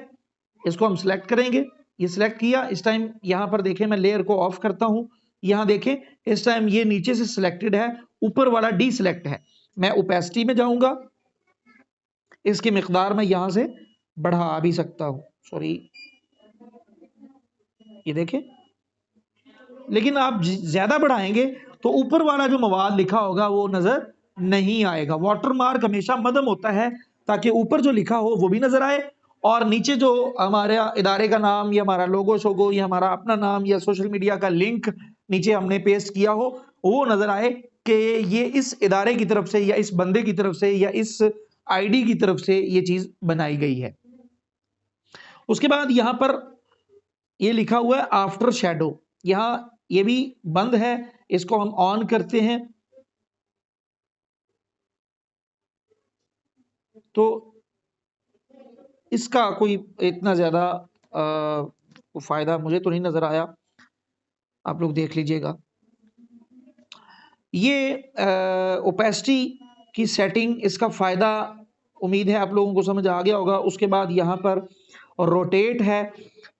इसको हम सिलेक्ट करेंगे। ये सिलेक्ट किया, इस टाइम यहाँ पर देखें, मैं लेयर को ऑफ करता हूं, यहाँ देखें इस टाइम ये नीचे से सिलेक्टेड है, ऊपर वाला डी सिलेक्ट है। मैं ओपेसिटी में जाऊंगा, इसकी मिकदार मैं यहां से बढ़ा भी सकता हूं, सॉरी, ये देखें। लेकिन आप ज्यादा बढ़ाएंगे तो ऊपर वाला जो मवाद लिखा होगा वो नजर नहीं आएगा। वाटर मार्क हमेशा मदम होता है, ताकि ऊपर जो लिखा हो वो भी नजर आए, और नीचे जो हमारे इदारे का नाम, या हमारा लोगो शोगो, या हमारा अपना नाम, या सोशल मीडिया का लिंक नीचे हमने पेस्ट किया हो, वो नजर आए कि ये इस इदारे की तरफ से, या इस बंदे की तरफ से, या इस आईडी की तरफ से ये चीज बनाई गई है। उसके बाद यहां पर ये लिखा हुआ है आफ्टर शैडो, यहां ये भी बंद है, इसको हम ऑन करते हैं। तो इसका कोई इतना ज्यादा फायदा मुझे तो नहीं नजर आया, आप लोग देख लीजिएगा। ये ओपेसिटी की सेटिंग, इसका फायदा उम्मीद है आप लोगों को समझ आ गया होगा। उसके बाद यहाँ पर रोटेट है,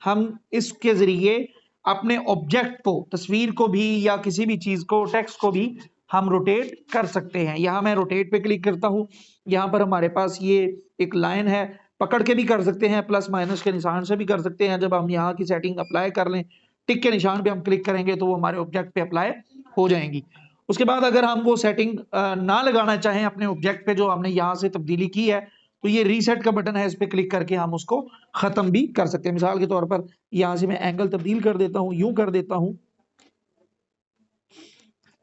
हम इसके जरिए अपने ऑब्जेक्ट को, तस्वीर को भी, या किसी भी चीज को, टेक्स्ट को भी हम रोटेट कर सकते हैं। यहाँ मैं रोटेट पे क्लिक करता हूँ, यहाँ पर हमारे पास ये एक लाइन है, पकड़ के भी कर सकते हैं, प्लस माइनस के निशान से भी कर सकते हैं। जब हम यहाँ की सेटिंग अप्लाई कर लें, टिक के निशान पे हम क्लिक करेंगे तो वो हमारे ऑब्जेक्ट पे अप्लाई हो जाएंगी। उसके बाद अगर हम वो सेटिंग ना लगाना चाहें अपने ऑब्जेक्ट पे, जो हमने यहाँ से तब्दीली की है, तो ये रीसेट का बटन है, इस पे क्लिक करके हम उसको खत्म भी कर सकते हैं। मिसाल के तौर पर यहां से मैं एंगल तब्दील कर देता हूं, यूं कर देता हूं।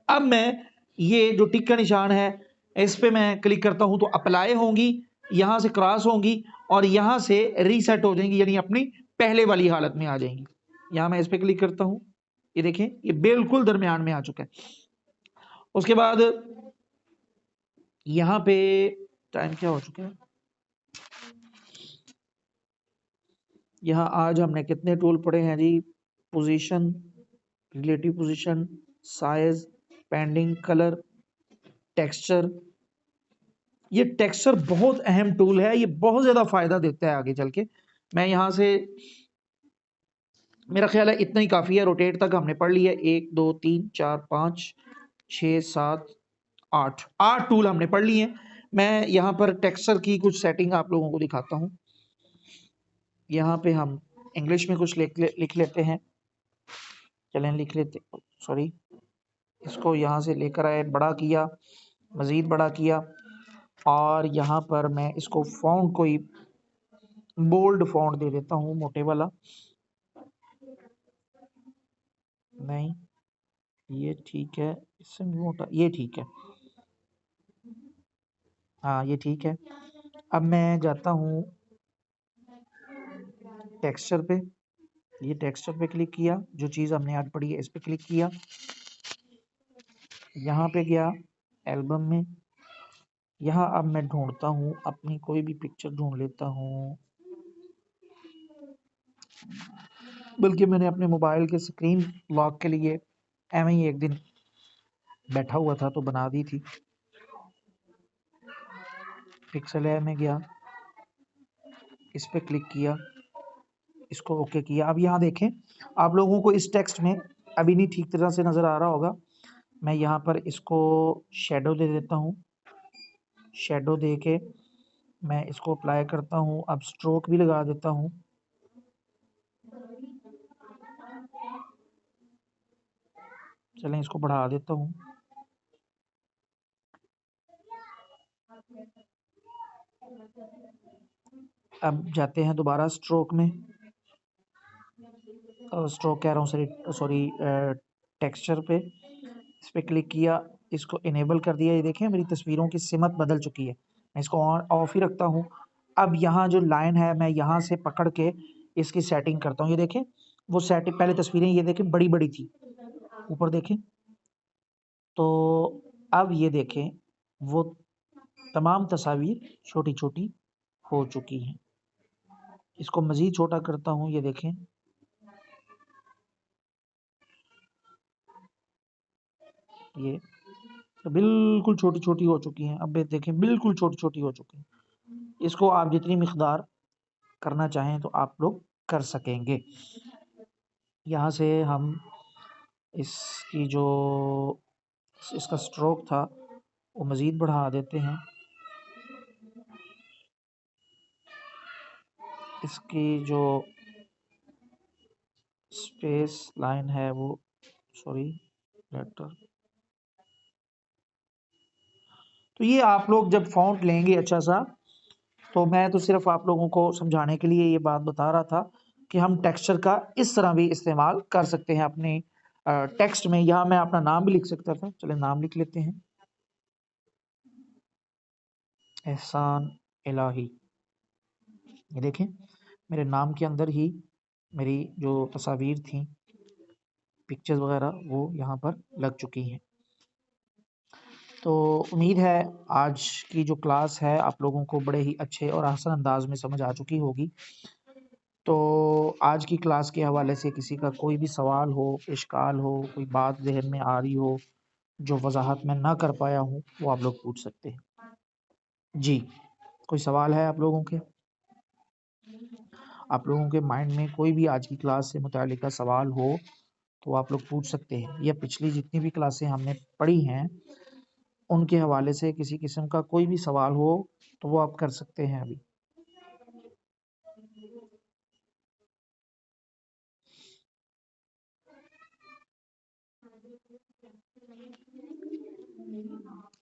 अब मैं ये जो टिक का निशान है इस पे मैं क्लिक करता हूं तो अप्लाई होंगी, यहां से क्रॉस होंगी और यहां से रीसेट हो जाएंगी, यानी अपनी पहले वाली हालत में आ जाएंगी। यहां मैं इस पे क्लिक करता हूं, ये देखें ये बिल्कुल दरमियान में आ चुका है। उसके बाद यहां पे टाइम क्या हो चुका है, यहां आज हमने कितने टूल पढ़े हैं जी? Position, relative position, size, pending, colour, texture. ये टेक्सचर बहुत अहम टूल है, ये बहुत ज्यादा फायदा देता है आगे चल के। मैं यहां से, मेरा ख्याल है इतना ही काफी है, रोटेट तक हमने पढ़ लिया। 1 2 3 4 5 6 7 8 8 टूल हमने पढ़ लिए हैं। मैं यहाँ पर टेक्सचर की कुछ सेटिंग आप लोगों को दिखाता हूँ। यहाँ पे हम इंग्लिश में कुछ लिख लेते हैं, चलें लिख लेते, सॉरी, इसको यहाँ से लेकर आए, बड़ा किया, मज़ीद बड़ा किया और यहाँ पर मैं इसको फ़ॉन्ट कोई बोल्ड फ़ॉन्ट दे देता हूँ, मोटे वाला। नहीं, ये ठीक है, इससे मोटा, ये ठीक है, हाँ ये ठीक है। अब मैं जाता हूँ टेक्सचर पे, ये टेक्सचर पे क्लिक किया, जो चीज़ हमने आज पढ़ी है इस पे क्लिक किया, यहाँ पे गया एल्बम में, यहाँ अब मैं ढूंढता हूँ अपनी कोई भी पिक्चर ढूंढ लेता हूँ, बल्कि मैंने अपने मोबाइल के स्क्रीन लॉक के लिए एवं ही एक दिन बैठा हुआ था तो बना दी थी। पिक्सल है में गया, इस पे क्लिक किया, इसको ओके किया। अब यहाँ देखें, आप लोगों को इस टेक्स्ट में अभी नहीं ठीक तरह से नज़र आ रहा होगा, मैं यहाँ पर इसको शेडो दे देता हूँ, शेडो दे के मैं इसको अप्लाई करता हूँ। अब स्ट्रोक भी लगा देता हूँ, चलें इसको बढ़ा देता हूँ। अब जाते हैं दोबारा स्ट्रोक में, स्ट्रोक कह रहा हूँ, सॉरी टेक्सचर पे, इस पे क्लिक किया, इसको इनेबल कर दिया। ये देखें मेरी तस्वीरों की सिमत बदल चुकी है, मैं इसको ऑन ऑफ ही रखता हूँ। अब यहाँ जो लाइन है मैं यहाँ से पकड़ के इसकी सेटिंग करता हूँ, ये देखें वो सेटिंग, पहले तस्वीरें ये देखें बड़ी बड़ी थी, ऊपर देखें, तो अब ये देखें वो तमाम तस्वीर छोटी छोटी हो चुकी हैं। इसको मज़ीद छोटा करता हूँ, ये देखें, ये तो बिल्कुल छोटी छोटी हो चुकी हैं। अब ये देखें बिल्कुल छोटी छोटी हो चुकी हैं। इसको आप जितनी मिकदार करना चाहें तो आप लोग कर सकेंगे। यहाँ से हम इसकी जो इसका स्ट्रोक था वो मज़ीद बढ़ा देते हैं, इसकी जो स्पेस लाइन है वो, सॉरी लेटर, तो ये आप लोग जब फ़ॉन्ट लेंगे अच्छा सा, तो मैं तो सिर्फ आप लोगों को समझाने के लिए ये बात बता रहा था कि हम टेक्सचर का इस तरह भी इस्तेमाल कर सकते हैं अपने टेक्स्ट में। यहाँ मैं अपना नाम भी लिख सकता था, चले नाम लिख लेते हैं, एहसान इलाही। ये देखें मेरे नाम के अंदर ही मेरी जो तस्वीर थी, पिक्चर्स वगैरह, वो यहाँ पर लग चुकी हैं। तो उम्मीद है आज की जो क्लास है आप लोगों को बड़े ही अच्छे और आसान अंदाज में समझ आ चुकी होगी। तो आज की क्लास के हवाले से किसी का कोई भी सवाल हो, इश्काल हो, कोई बात ज़हन में आ रही हो जो वजाहत मैं ना कर पाया हूँ, वो आप लोग पूछ सकते हैं। जी, कोई सवाल है आप लोगों के? आप लोगों के माइंड में कोई भी आज की क्लास से मुतालिका सवाल हो तो आप लोग पूछ सकते हैं, या पिछली जितनी भी क्लासें हमने पढ़ी हैं उनके हवाले से किसी किस्म का कोई भी सवाल हो तो वो आप कर सकते हैं अभी।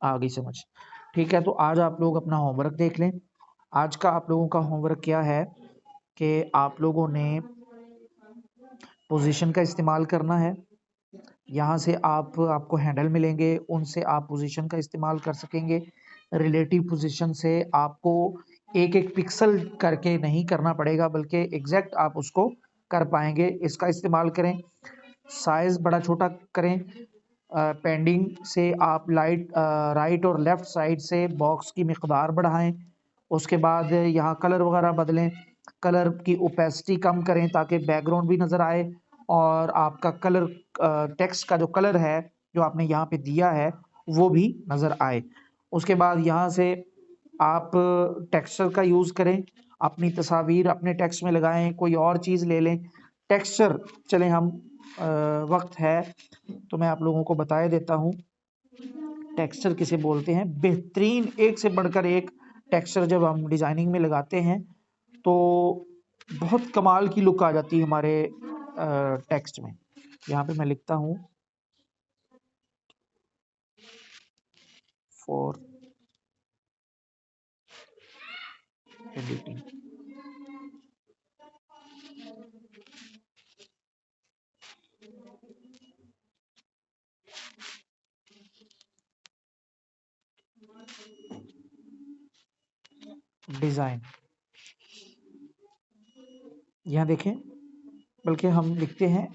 आ गई समझ? ठीक है, तो आज आप लोग अपना होमवर्क देख लें। आज का आप लोगों का होमवर्क क्या है कि आप लोगों ने पोजीशन का इस्तेमाल करना है। यहाँ से आपको हैंडल मिलेंगे, उनसे आप पोजीशन का इस्तेमाल कर सकेंगे। रिलेटिव पोजीशन से आपको एक एक पिक्सल करके नहीं करना पड़ेगा, बल्कि एग्जैक्ट आप उसको कर पाएंगे। इसका इस्तेमाल करें, साइज बड़ा छोटा करें। पेंडिंग से आप राइट और लेफ्ट साइड से बॉक्स की मिकदार बढ़ाएं। उसके बाद यहाँ कलर वगैरह बदलें, कलर की ओपेसिटी कम करें ताकि बैकग्राउंड भी नज़र आए और आपका कलर टेक्स्ट का जो कलर है जो आपने यहाँ पे दिया है वो भी नज़र आए। उसके बाद यहाँ से आप टेक्सचर का यूज़ करें, अपनी तस्वीर अपने टेक्स्ट में लगाएं, कोई और चीज़ ले लें। टेक्सचर चलें हम वक्त है तो मैं आप लोगों को बताए देता हूँ टेक्सचर किसे बोलते हैं। बेहतरीन एक से बढ़कर एक टेक्सचर जब हम डिज़ाइनिंग में लगाते हैं तो बहुत कमाल की लुक आ जाती है हमारे टेक्स्ट में। यहाँ पे मैं लिखता हूँ फॉर एडिटिंग। डिज़ाइन यहाँ देखें, बल्कि हम लिखते हैं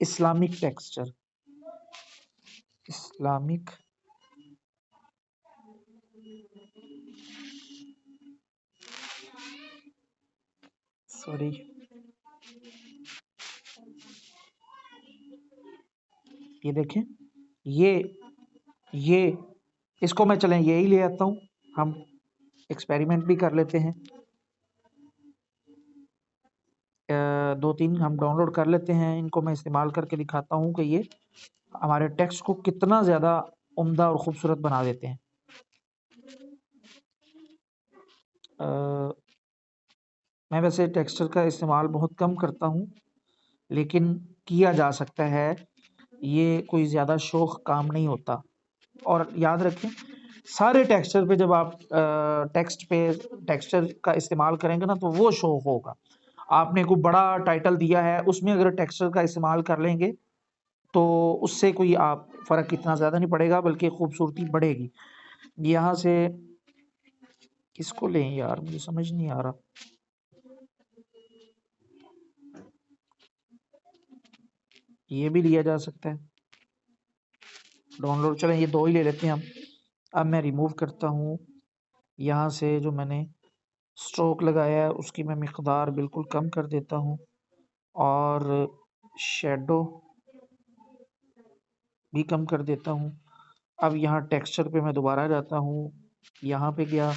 इस्लामिक टेक्सचर, इस्लामिक सॉरी ये देखें, ये इसको मैं चलें यही ले आता हूँ, हम एक्सपेरिमेंट भी कर लेते हैं। दो तीन हम डाउनलोड कर लेते हैं, इनको मैं इस्तेमाल करके दिखाता हूँ कि ये हमारे टेक्स्ट को कितना ज़्यादा उम्दा और ख़ूबसूरत बना देते हैं। मैं वैसे टेक्सचर का इस्तेमाल बहुत कम करता हूँ, लेकिन किया जा सकता है, ये कोई ज़्यादा शौक काम नहीं होता। और याद रखें सारे टेक्सचर पे जब आप टेक्स्ट पे टेक्सचर का इस्तेमाल करेंगे ना तो वो शो होगा। आपने कोई बड़ा टाइटल दिया है उसमें अगर टेक्सचर का इस्तेमाल कर लेंगे तो उससे कोई आप फ़र्क इतना ज़्यादा नहीं पड़ेगा, बल्कि खूबसूरती बढ़ेगी। यहाँ से किसको लें यार, मुझे समझ नहीं आ रहा। ये भी लिया जा सकता है डाउनलोड, चलें ये दो ही ले लेते हैं हम। अब मैं रिमूव करता हूँ, यहाँ से जो मैंने स्ट्रोक लगाया है उसकी मैं मिक़दार बिल्कुल कम कर देता हूँ और शैडो भी कम कर देता हूँ। अब यहाँ टेक्सचर पे मैं दोबारा जाता हूँ, यहाँ पे गया,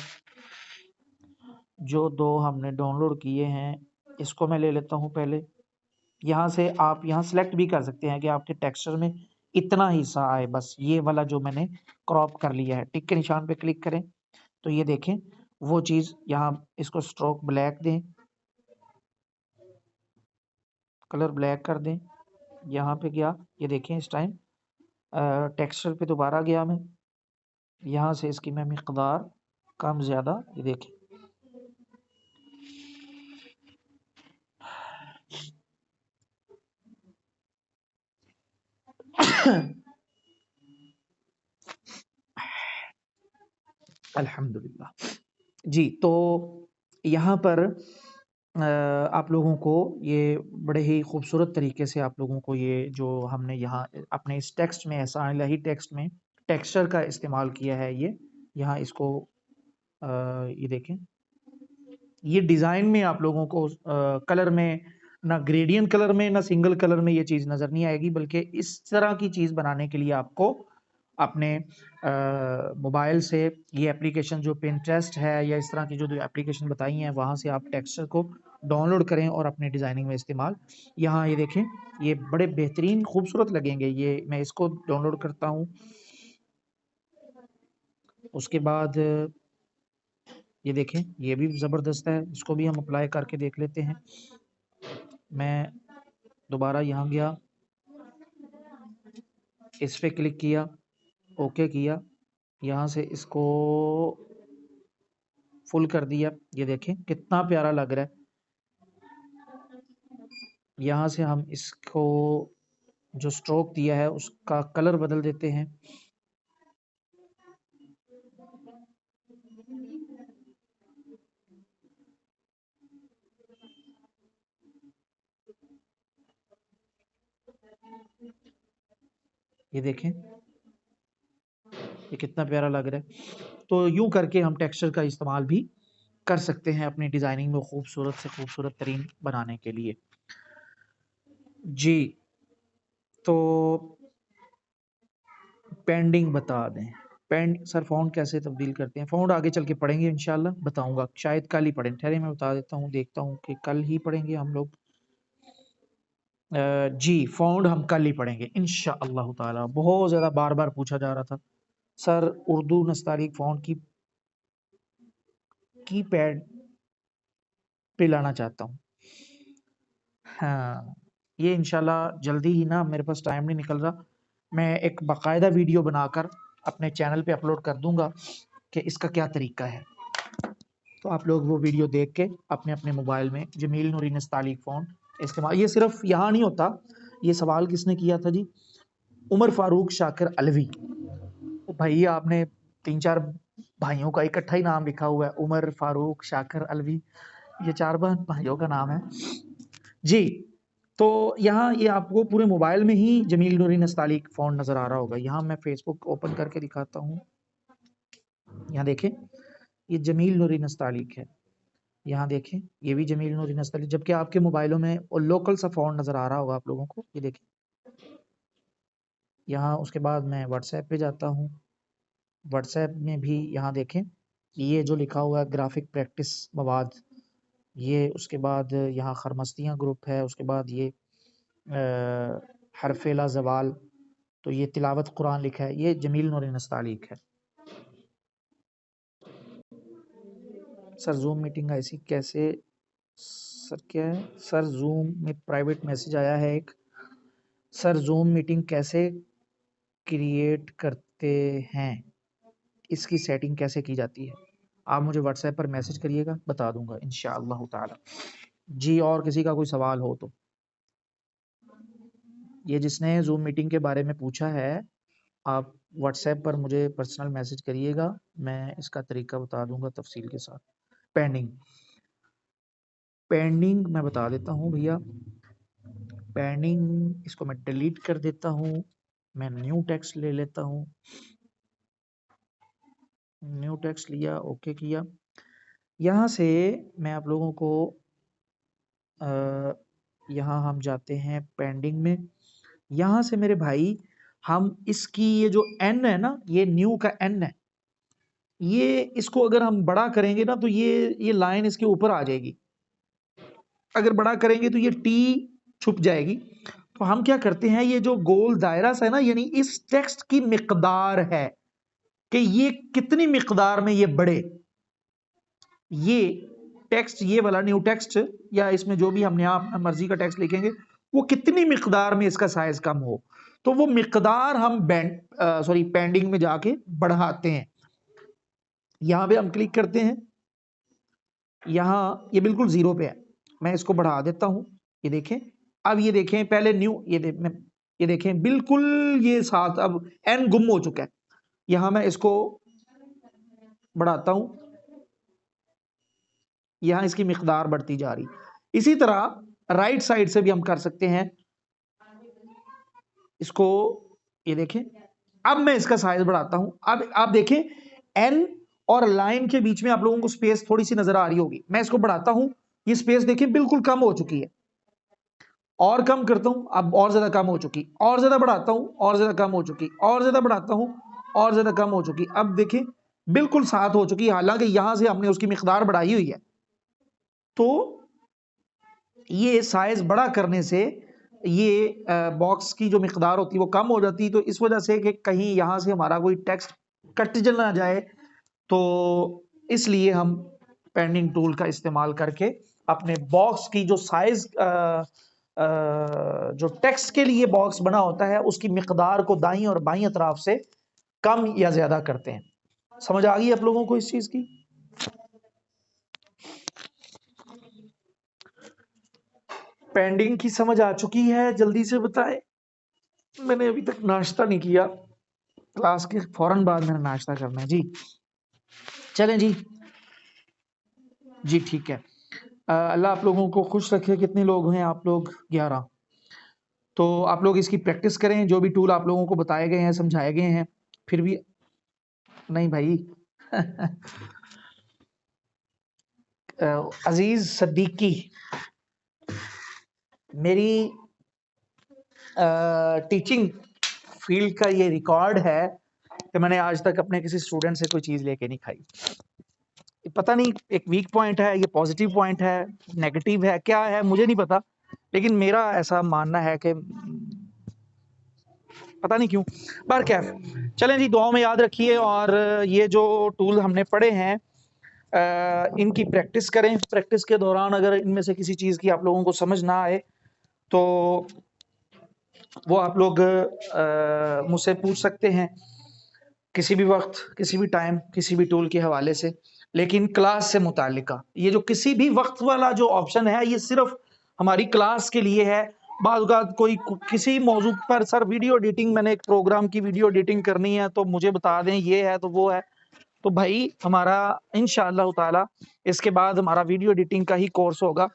जो दो हमने डाउनलोड किए हैं इसको मैं ले लेता हूँ पहले। यहाँ से आप यहाँ सेलेक्ट भी कर सकते हैं कि आपके टेक्सचर में इतना हिस्सा आए, बस ये वाला जो मैंने क्रॉप कर लिया है। टिक के निशान पे क्लिक करें तो ये देखें वो चीज़, यहाँ इसको स्ट्रोक ब्लैक दें, कलर ब्लैक कर दें। यहाँ पे गया, ये देखें इस टाइम टेक्सचर पे दोबारा गया मैं, यहाँ से इसकी मैं मिक़दार कम ज़्यादा ये देखें। अल्हम्दुलिल्लाह जी। तो यहाँ पर आप लोगों को ये बड़े ही खूबसूरत तरीके से आप लोगों को ये जो हमने यहाँ अपने इस टेक्स्ट में ऐसा इलाही टेक्स्ट में टेक्सचर का इस्तेमाल किया है, ये यहाँ इसको ये देखें, ये डिज़ाइन में आप लोगों को कलर में ना ग्रेडियंट कलर में ना सिंगल कलर में ये चीज़ नज़र नहीं आएगी, बल्कि इस तरह की चीज़ बनाने के लिए आपको अपने मोबाइल से ये एप्लीकेशन जो पिंटरेस्ट है या इस तरह की जो एप्लीकेशन बताई हैं वहाँ से आप टेक्सचर को डाउनलोड करें और अपने डिज़ाइनिंग में इस्तेमाल। यहाँ ये देखें, ये बड़े बेहतरीन खूबसूरत लगेंगे। ये मैं इसको डाउनलोड करता हूँ, उसके बाद ये देखें ये भी ज़बरदस्त है, इसको भी हम अप्लाई करके देख लेते हैं। मैं दोबारा यहाँ गया, इस पे क्लिक किया, ओके किया, यहाँ से इसको फुल कर दिया, ये देखें कितना प्यारा लग रहा है। यहाँ से हम इसको जो स्ट्रोक दिया है उसका कलर बदल देते हैं। ये देखें ये कितना प्यारा लग रहा है। तो यूं करके हम टेक्सचर का इस्तेमाल भी कर सकते हैं अपनी डिजाइनिंग में खूबसूरत से खूबसूरत तरीन बनाने के लिए। जी, तो पेंडिंग बता दें। सर फ़ॉन्ट कैसे तब्दील करते हैं? फ़ॉन्ट आगे चल के पढ़ेंगे इंशाल्लाह, बताऊंगा। शायद कल ही पढ़ें, ठहरे मैं बता देता हूँ, देखता हूँ कि कल ही पढ़ेंगे हम लोग। जी, फ़ॉन्ट हम कल ही पढ़ेंगे इंशाअल्लाह ताला। बहुत ज़्यादा बार बार पूछा जा रहा था सर उर्दू नस्तालिक फ़ॉन्ट की पैड पे लाना चाहता हूँ। हाँ, ये इंशाल्लाह जल्दी ही ना, मेरे पास टाइम नहीं निकल रहा, मैं एक बाकायदा वीडियो बनाकर अपने चैनल पे अपलोड कर दूंगा कि इसका क्या तरीका है। तो आप लोग वो वीडियो देख के अपने अपने मोबाइल में जमील नूरी नस्तालिक फ़ॉन्ट इस्तेमाल। ये सिर्फ यहाँ नहीं होता, ये सवाल किसने किया था जी? उमर फारूक शाकिर अलवी। भाई आपने 3-4 भाइयों का इकट्ठा ही नाम लिखा हुआ है, उमर फारूक शाकिर अलवी, ये 4 भाइयों का नाम है जी। तो यहाँ ये आपको पूरे मोबाइल में ही जमील नूरी नस्तालिक फ़ॉन्ट नज़र आ रहा होगा। यहाँ मैं फेसबुक ओपन करके दिखाता हूँ। यहाँ देखें ये जमील नूरी नस्तालिक है। यहाँ देखें ये भी जमील नूरी नस्तालिक, जबकि आपके मोबाइलों में और लोकल सा फ़ॉन्ट नज़र आ रहा होगा आप लोगों को। ये देखें यहाँ, उसके बाद मैं व्हाट्सएप पे जाता हूँ। व्हाट्सएप में भी यहाँ देखें ये जो लिखा हुआ है ग्राफिक प्रैक्टिस मवाद, ये उसके बाद यहाँ खरमस्तियाँ ग्रुप है, उसके बाद ये हरफेला जवाल, तो ये तिलावत कुरान लिखा है, ये जमील नूरी नस्तालिक है। सर जूम मीटिंग ऐसी कैसे? सर क्या है सर? जूम में प्राइवेट मैसेज आया है एक। सर जूम मीटिंग कैसे क्रिएट करते हैं, इसकी सेटिंग कैसे की जाती है? आप मुझे व्हाट्सएप पर मैसेज करिएगा, बता दूंगा इंशाअल्लाह ताला। जी, और किसी का कोई सवाल हो तो? ये जिसने जूम मीटिंग के बारे में पूछा है, आप व्हाट्सएप पर मुझे पर्सनल मैसेज करिएगा, मैं इसका तरीका बता दूंगा तफसील के साथ। पेंडिंग मैं बता देता हूँ भैया। पेंडिंग इसको मैं डिलीट कर देता हूँ, मैं न्यू टेक्स्ट ले लेता हूँ। न्यू टेक्स्ट लिया, ओके किया। यहाँ से मैं आप लोगों को यहाँ हम जाते हैं पेंडिंग में। यहाँ से मेरे भाई हम इसकी ये जो एन है ना, ये न्यू का एन है, ये इसको अगर हम बड़ा करेंगे ना तो ये लाइन इसके ऊपर आ जाएगी। अगर बड़ा करेंगे तो ये टी छुप जाएगी। तो हम क्या करते हैं, ये जो गोल दायरा सा है ना, यानी इस टेक्स्ट की मिकदार है कि ये कितनी मिकदार में ये बढ़े। ये टेक्स्ट, ये वाला न्यू टेक्स्ट या इसमें जो भी हमने अपना मर्जी का टेक्स्ट लिखेंगे, वो कितनी मिकदार में इसका साइज कम हो, तो वो मिकदार हम पेंडिंग में जाके बढ़ाते हैं। यहां पे हम क्लिक करते हैं, यहां ये बिल्कुल 0 पे है, मैं इसको बढ़ा देता हूं। ये देखें, अब ये देखें पहले न्यू, ये देखें बिल्कुल ये साथ, अब एन गुम हो चुका है। यहां मैं इसको बढ़ाता हूं, यहां इसकी मिकदार बढ़ती जा रही। इसी तरह राइट साइड से भी हम कर सकते हैं इसको। ये देखें, अब मैं इसका साइज बढ़ाता हूं। अब आप देखें एन और लाइन के बीच में आप लोगों को स्पेस थोड़ी सी नजर आ रही होगी, मैं इसको बढ़ाता हूं, ये स्पेस देखिए बिल्कुल कम हो चुकी है। और कम करता हूं, अब और ज्यादा कम हो चुकी, और ज्यादा बढ़ाता हूं, और ज्यादा कम हो चुकी, और ज्यादा बढ़ाता हूं, और ज्यादा कम हो चुकी। अब देखें बिल्कुल साथ हो चुकी, हालांकि यहां से हमने उसकी मिकदार बढ़ाई हुई है। तो ये साइज बड़ा करने से ये बॉक्स की जो मिकदार होती है वो कम हो जाती है। तो इस वजह से कि कहीं यहाँ से हमारा कोई टेक्स्ट कट ना जाए, तो इसलिए हम पेंडिंग टूल का इस्तेमाल करके अपने बॉक्स की जो साइज जो टेक्स्ट के लिए बॉक्स बना होता है उसकी मिकदार को दाईं और बाईं अतराफ से कम या ज्यादा करते हैं। समझ आ गई आप लोगों को इस चीज की? पेंडिंग की समझ आ चुकी है? जल्दी से बताएं। मैंने अभी तक नाश्ता नहीं किया, क्लास के फौरन बाद मैंने नाश्ता करना है जी। चलें जी, जी ठीक है। अल्लाह आप लोगों को खुश रखे। कितने लोग हैं आप लोग? 11। तो आप लोग इसकी प्रैक्टिस करें, जो भी टूल आप लोगों को बताए गए हैं, समझाए गए हैं। फिर भी नहीं भाई अजीज सद्दीकी, मेरी टीचिंग फील्ड का ये रिकॉर्ड है कि मैंने आज तक अपने किसी स्टूडेंट से कोई चीज़ लेके नहीं खाई। पता नहीं एक वीक पॉइंट है, ये पॉजिटिव पॉइंट है, नेगेटिव है, क्या है मुझे नहीं पता, लेकिन मेरा ऐसा मानना है कि पता नहीं क्यों। पर क्या, चलें जी, दुआओं में याद रखिए। और ये जो टूल हमने पढ़े हैं इनकी प्रैक्टिस करें। प्रैक्टिस के दौरान अगर इनमें से किसी चीज़ की आप लोगों को समझ ना आए तो वो आप लोग मुझसे पूछ सकते हैं किसी भी वक्त, किसी भी टाइम, किसी भी टूल के हवाले से। लेकिन क्लास से मुतालिका ये जो किसी भी वक्त वाला जो ऑप्शन है, ये सिर्फ हमारी क्लास के लिए है। बाज़ कोई किसी मौजू पर सर वीडियो एडिटिंग, मैंने एक प्रोग्राम की वीडियो एडिटिंग करनी है तो मुझे बता दें, ये है तो वो है, तो भाई हमारा इंशाअल्लाह ताला इसके बाद हमारा वीडियो एडिटिंग का ही कोर्स होगा।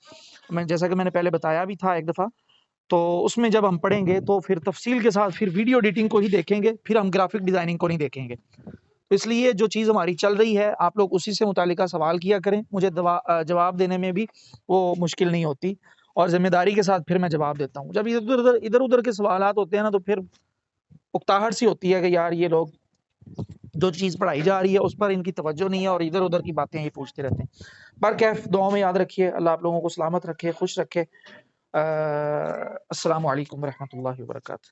मैं जैसा कि मैंने पहले बताया भी था एक दफ़ा, तो उसमें जब हम पढ़ेंगे तो फिर तफसील के साथ फिर वीडियो एडिटिंग को ही देखेंगे, फिर हम ग्राफिक डिज़ाइनिंग को नहीं देखेंगे। तो इसलिए जो चीज़ हमारी चल रही है, आप लोग उसी से मुतालिका सवाल किया करें। मुझे जवाब देने में भी वो मुश्किल नहीं होती और ज़िम्मेदारी के साथ फिर मैं जवाब देता हूँ। जब इधर-उधर के सवालात होते हैं ना, तो फिर उकताहट सी होती है कि यार ये लोग जो चीज़ पढ़ाई जा रही है उस पर इनकी तवज्जो नहीं है और इधर-उधर की बातें ये पूछते रहते हैं। बहरकैफ दुआओं में याद रखिए, अल्लाह आप लोगों को सलामत रखे, खुश रखे। अस्सलामु अलैकुम व रहमतुल्लाहि व बरकातहू।